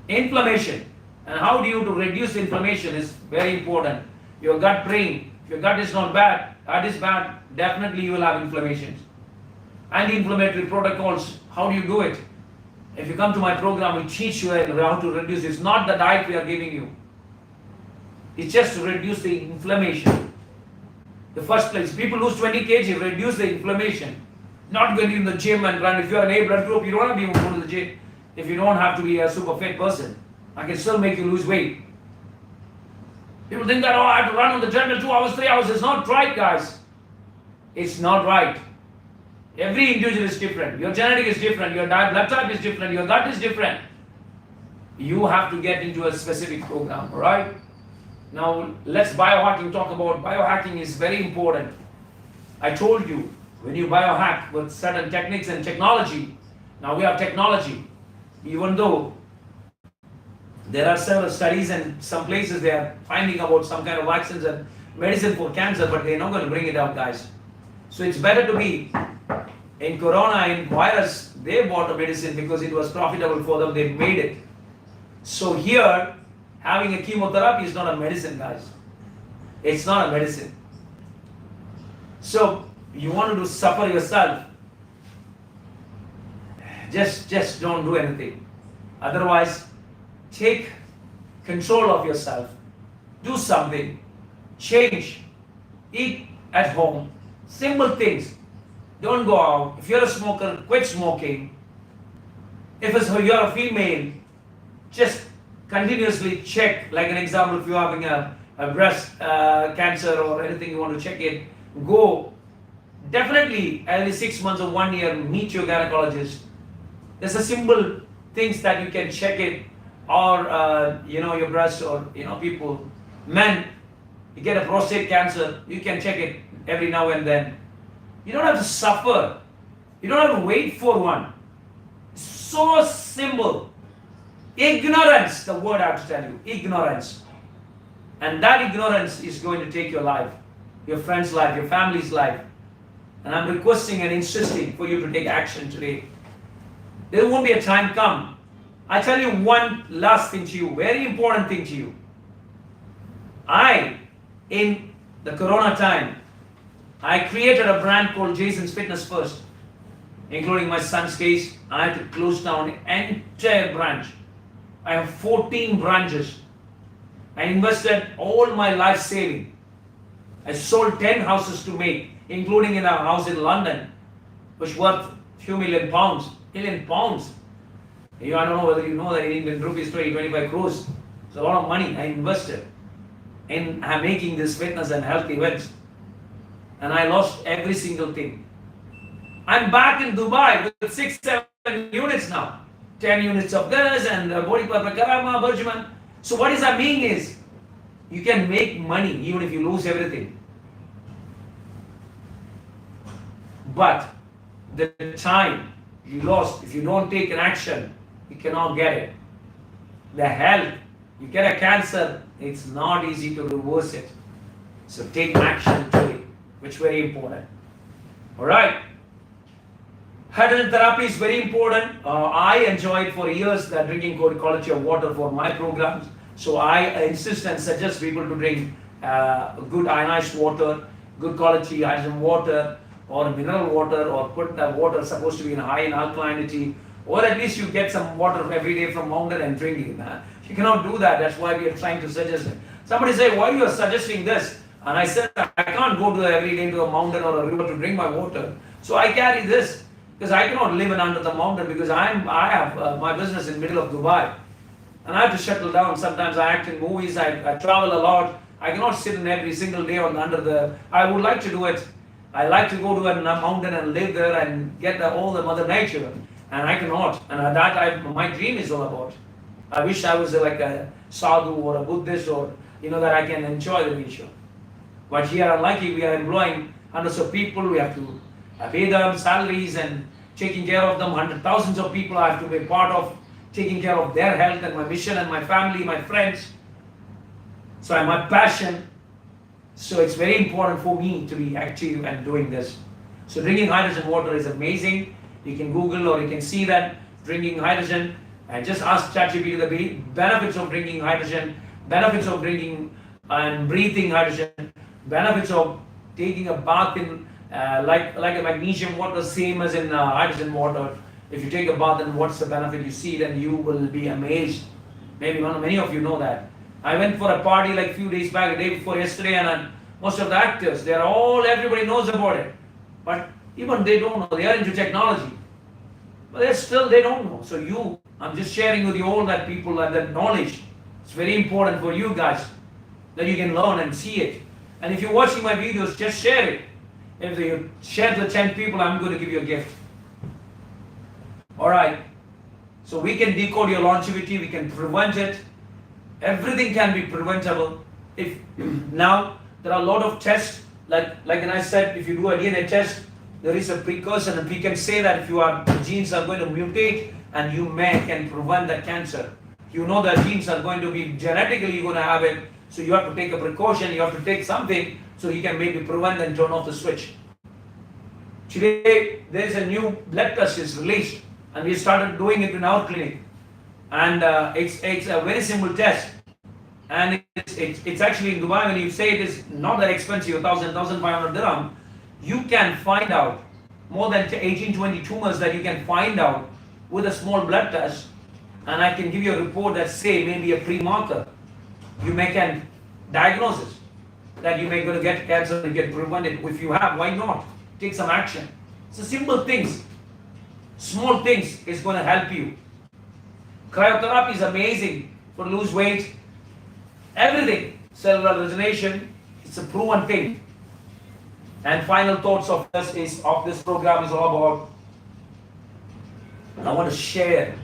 Inflammation. And how do you to reduce inflammation is very important. Your gut brain, if your gut is not bad, that is bad, definitely you will have inflammation. Anti-inflammatory protocols, how do you do it? If you come to my program, we teach you how to reduce. It's not the diet we are giving you. It's just to reduce the inflammation. The first place, people lose 20 kg, reduce the inflammation. Not going in the gym and run. If you are an A blood group, you don't have to even go to the gym. If you don't have to be a super fit person, I can still make you lose weight. People think that, oh, I have to run on the treadmill 2 hours, 3 hours. It's not right, guys. It's not right. Every individual is different. Your genetic is different. Your blood type is different. Your gut is different. You have to get into a specific program, all right? Now, let's biohacking talk about. Biohacking is very important. I told you, when you biohack with certain techniques and technology, now we have technology, even though there are several studies and some places they are finding about some kind of vaccines and medicine for cancer, but they're not going to bring it out, guys. So it's better to be in corona, in virus, they bought a medicine because it was profitable for them, they made it. So here, having a chemotherapy is not a medicine, guys. It's not a medicine. So you want to suffer yourself, just don't do anything. Otherwise, take control of yourself. Do something. Change. Eat at home. Simple things. Don't go out. If you're a smoker, quit smoking. If you're a female, just continuously check. Like an example, if you're having a breast cancer or anything you want to check it, go. Definitely every 6 months or 1 year, meet your gynecologist. There's a simple things that you can check it, or your breast, or people, men, you get a prostate cancer, you can check it every now and then. You don't have to suffer. You don't have to wait for one. So simple. Ignorance, the word I have to tell you, ignorance. And that ignorance is going to take your life, your friend's life, your family's life. And I'm requesting and insisting for you to take action today. There won't be a time come. I tell you one last thing to you, very important thing to you. In the corona time, I created a brand called Jaison's Fitness First. Including my son's case, I had to close down an entire branch. I have 14 branches. I invested all my life saving. I sold 10 houses to make, including in a house in London, which worth few million pounds. Million pounds. I don't know whether you know that in Indian rupees 25 crores. It's a lot of money I invested in making this fitness and health events. And I lost every single thing. I'm back in Dubai with 6-7 units now. 10 units of this and Body Purpose Karama, Bergman. So what does that mean is, you can make money even if you lose everything. But the time you lost, if you don't take an action, you cannot get it. The health, you get a cancer, it's not easy to reverse it. So take action today, which is very important. Alright. Hydrogen therapy is very important. I enjoyed for years that drinking good quality of water for my programs. So I insist and suggest people to drink good ionized water. good quality hydrogen water or mineral water, or put the water supposed to be in high in alkalinity, or at least you get some water every day from mountain and drink it. You cannot do that. That's why we are trying to suggest it. Somebody say, why you are suggesting this? And I said, I can't go to every day to a mountain or a river to drink my water. So I carry this because I cannot live in under the mountain, because I have my business in the middle of Dubai. And I have to settle down. Sometimes I act in movies, I travel a lot. I cannot sit in every single day under the, I would like to do it. I like to go to a mountain and live there and get all the mother nature. And I cannot. And my dream is all about. I wish I was like a sadhu or a Buddhist, or that I can enjoy the nature. But here, unlucky, we are employing hundreds of people. We have to pay them salaries and taking care of them. Thousands of people I have to be part of, taking care of their health and my mission and my family, my friends. So my passion. So it's very important for me to be active and doing this. So drinking hydrogen water is amazing. You can Google or you can see that drinking hydrogen, and just ask ChatGPT the benefits of drinking hydrogen, benefits of drinking and breathing hydrogen, benefits of taking a bath in like a magnesium water, same as in hydrogen water. If you take a bath, and what's the benefit you see, then you will be amazed. Maybe many of you know that. I went for a party like a few days back, a day before yesterday, and most of the actors, everybody knows about it. But even they don't know, they are into technology. But they don't know. So I'm just sharing with you all that people and that knowledge. It's very important for you guys, that you can learn and see it. And if you're watching my videos, just share it. If you share to 10 people, I'm going to give you a gift. Alright. So we can decode your longevity, we can prevent it. Everything can be preventable. If now there are a lot of tests, like I said, if you do a DNA test, there is a precursor, and we can say that if the genes are going to mutate, and you can prevent the cancer. You know that genes are going to be genetically, you're going to have it, so you have to take a precaution, you have to take something, so you can maybe prevent and turn off the switch. Today, there is a new blood test is released, and we started doing it in our clinic. And it's a very simple test. And it's actually in Dubai, when you say it is not that expensive, 1,500 dirham, you can find out more than 18-20 tumors that you can find out with a small blood test. And I can give you a report that say maybe a pre-marker. You can diagnose it, that you may going to get cancer and get prevented. If you have, why not? Take some action. So simple things, small things is going to help you. Cryotherapy is amazing for lose weight. Everything, cellular regeneration, it's a proven thing. And final thoughts of this program is all about, I want to share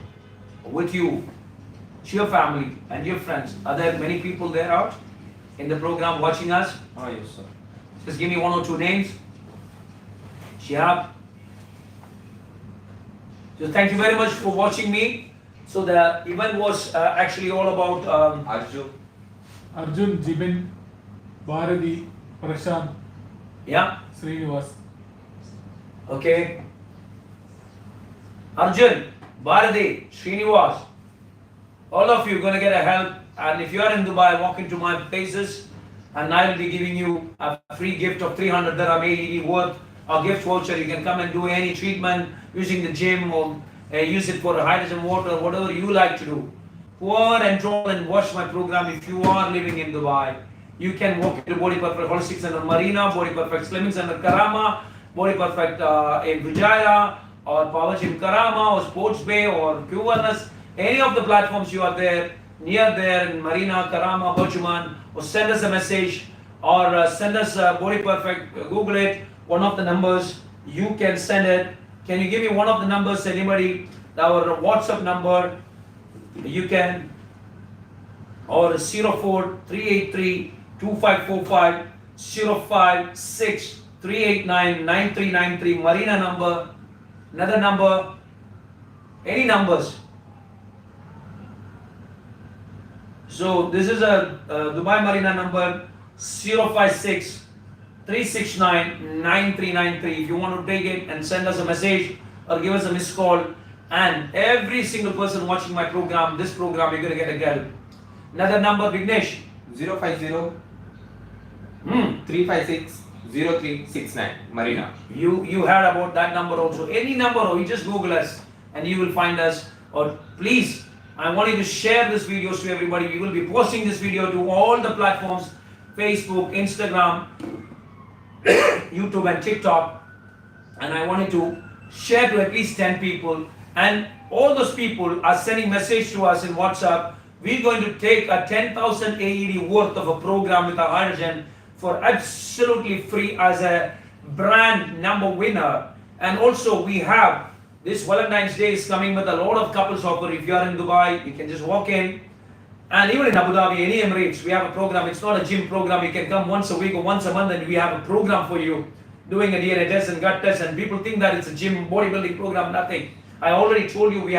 with you, to your family and your friends. Are there many people there out in the program watching us? Oh, yes, sir. Just give me one or two names. Shihab. So thank you very much for watching me. So the event was actually all about Arjun, Jibin, Bharati, Prashant, yeah. Srinivas. Okay. Arjun, Bharati, Srinivas, all of you are going to get a help. And if you are in Dubai, walk into my places, and I will be giving you a free gift of 300 dirham AED worth, a gift voucher. You can come and do any treatment using the gym, or use it for hydrogen water, whatever you like to do. Who are enrolled and watch my program, if you are living in Dubai, you can walk into Body Perfect Holistic Center Marina, Body Perfect Slimming Center Karama, Body Perfect in Vijaya, or Power Gym Karama, or Sports Bay, or Q Wellness. Any of the platforms you are there, near there in Marina, Karama, Bochuman, or send us a message, or send us Body Perfect, Google it, one of the numbers, you can send it. Can you give me one of the numbers, anybody? Our WhatsApp number, you can, or 04-383-2545, 056-389-9393, Marina number, another number, any numbers. So this is a Dubai Marina number, 056-369-9393. If you want to take it and send us a message or give us a missed call, and every single person watching my program, this program, you're going to get a girl. Another number, Vignesh. 050 356 0369 Marina. You heard about that number also. Any number, or you just Google us and you will find us. Or please, I want you to share this videos to everybody. We will be posting this video to all the platforms, Facebook, Instagram, YouTube and TikTok. And I wanted to share to at least 10 people. And all those people are sending message to us in WhatsApp. We're going to take a 10,000 AED worth of a program with our Arjun for absolutely free as a brand number winner. And also we have this Valentine's Day is coming with a lot of couples offer. If you are in Dubai, you can just walk in. And even in Abu Dhabi, any Emirates, we have a program. It's not a gym program. You can come once a week or once a month and we have a program for you. Doing a DNA test and gut test, and people think that it's a gym bodybuilding program, nothing. I already told you we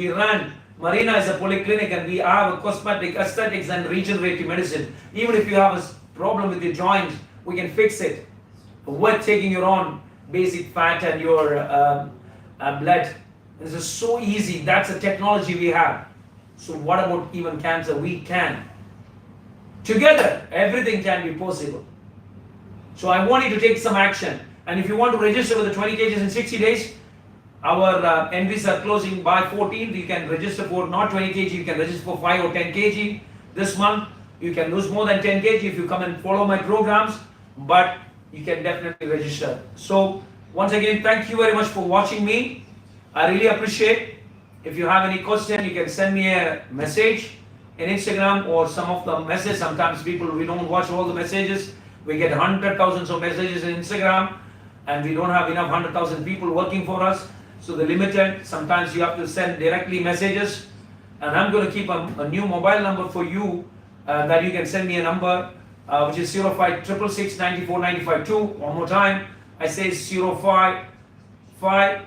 run, Marina is a polyclinic and we have a cosmetic, aesthetics and regenerative medicine. Even if you have a problem with your joints, we can fix it. We're taking your own basic fat and your blood. This is so easy. That's the technology we have. So what about even cancer? We can. Together, everything can be possible. So I want you to take some action. And if you want to register with the 20 kgs in 60 days, our entries are closing by 14th. You can register for not 20 kg, you can register for 5 or 10 kg this month. You can lose more than 10 kg if you come and follow my programs, but you can definitely register. So once again, thank you very much for watching me. I really appreciate. If you have any question, you can send me a message in Instagram or some of the messages. Sometimes people, we don't watch all the messages. We get 100,000 of messages in Instagram and we don't have enough 100,000 people working for us. So the limited, sometimes you have to send directly messages. And I'm going to keep a new mobile number for you that you can send me a number which is 0566 94 95 2. One more time, I say 05 5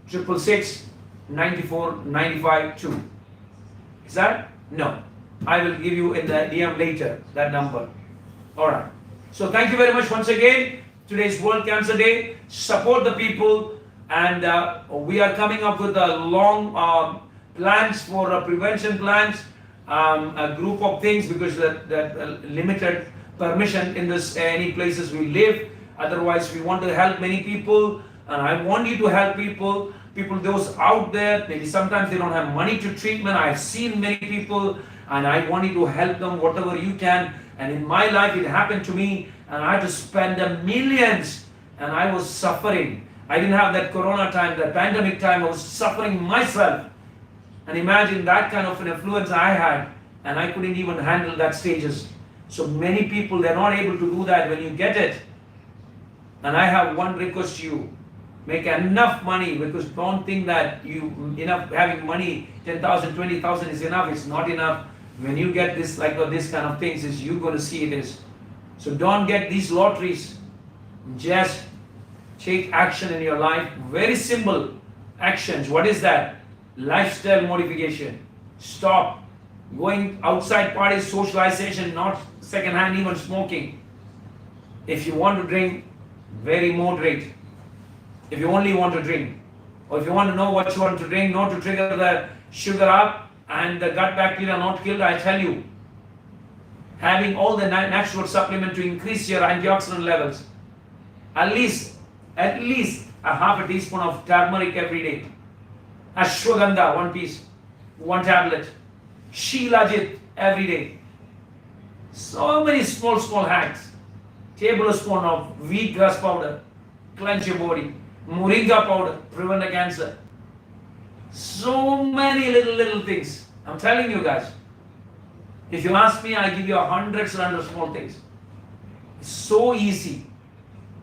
666 94 95 2. Is that? No. I will give you in the DM later that number. Alright. So thank you very much once again. Today's World Cancer Day. Support the people, and we are coming up with a long plans for prevention plans, a group of things, because that limited permission in this any places we live. Otherwise, we want to help many people, and I want you to help people. Those out there, maybe sometimes they don't have money to treatment. I've seen many people, and I want you to help them whatever you can. And in my life, it happened to me, and I had to spend millions, and I was suffering. I didn't have that corona time, that pandemic time. I was suffering myself. And imagine that kind of an influence I had, and I couldn't even handle that stages. So many people, they're not able to do that when you get it. And I have one request to you. Make enough money, because don't think that having money, 10,000, 20,000 is enough. It's not enough. When you get this this kind of things, is you're going to see it is. So don't get these lotteries. Just take action in your life. Very simple actions. What is that? Lifestyle modification. Stop going outside parties, socialization, not secondhand, even smoking. If you want to drink, very moderate. If you only want to drink, or if you want to know what you want to drink, not to trigger the sugar up and the gut bacteria not killed, I tell you, having all the natural supplement to increase your antioxidant levels, at least a half a teaspoon of turmeric every day, ashwagandha 1 piece, 1 tablet, shilajit every day. So many small hacks. Tablespoon of wheatgrass powder, cleanse your body. Moringa powder, prevent the cancer. So many little things. I'm telling you guys. If you ask me, I give you hundreds of small things. It's so easy.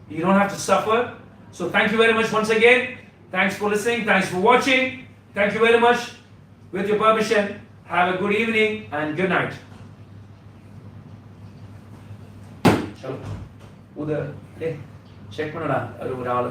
You don't have to suffer. So thank you very much once again. Thanks for listening. Thanks for watching. Thank you very much. With your permission, have a good evening and good night. Chalo. Check பண்ணடா ஒரு ஆளு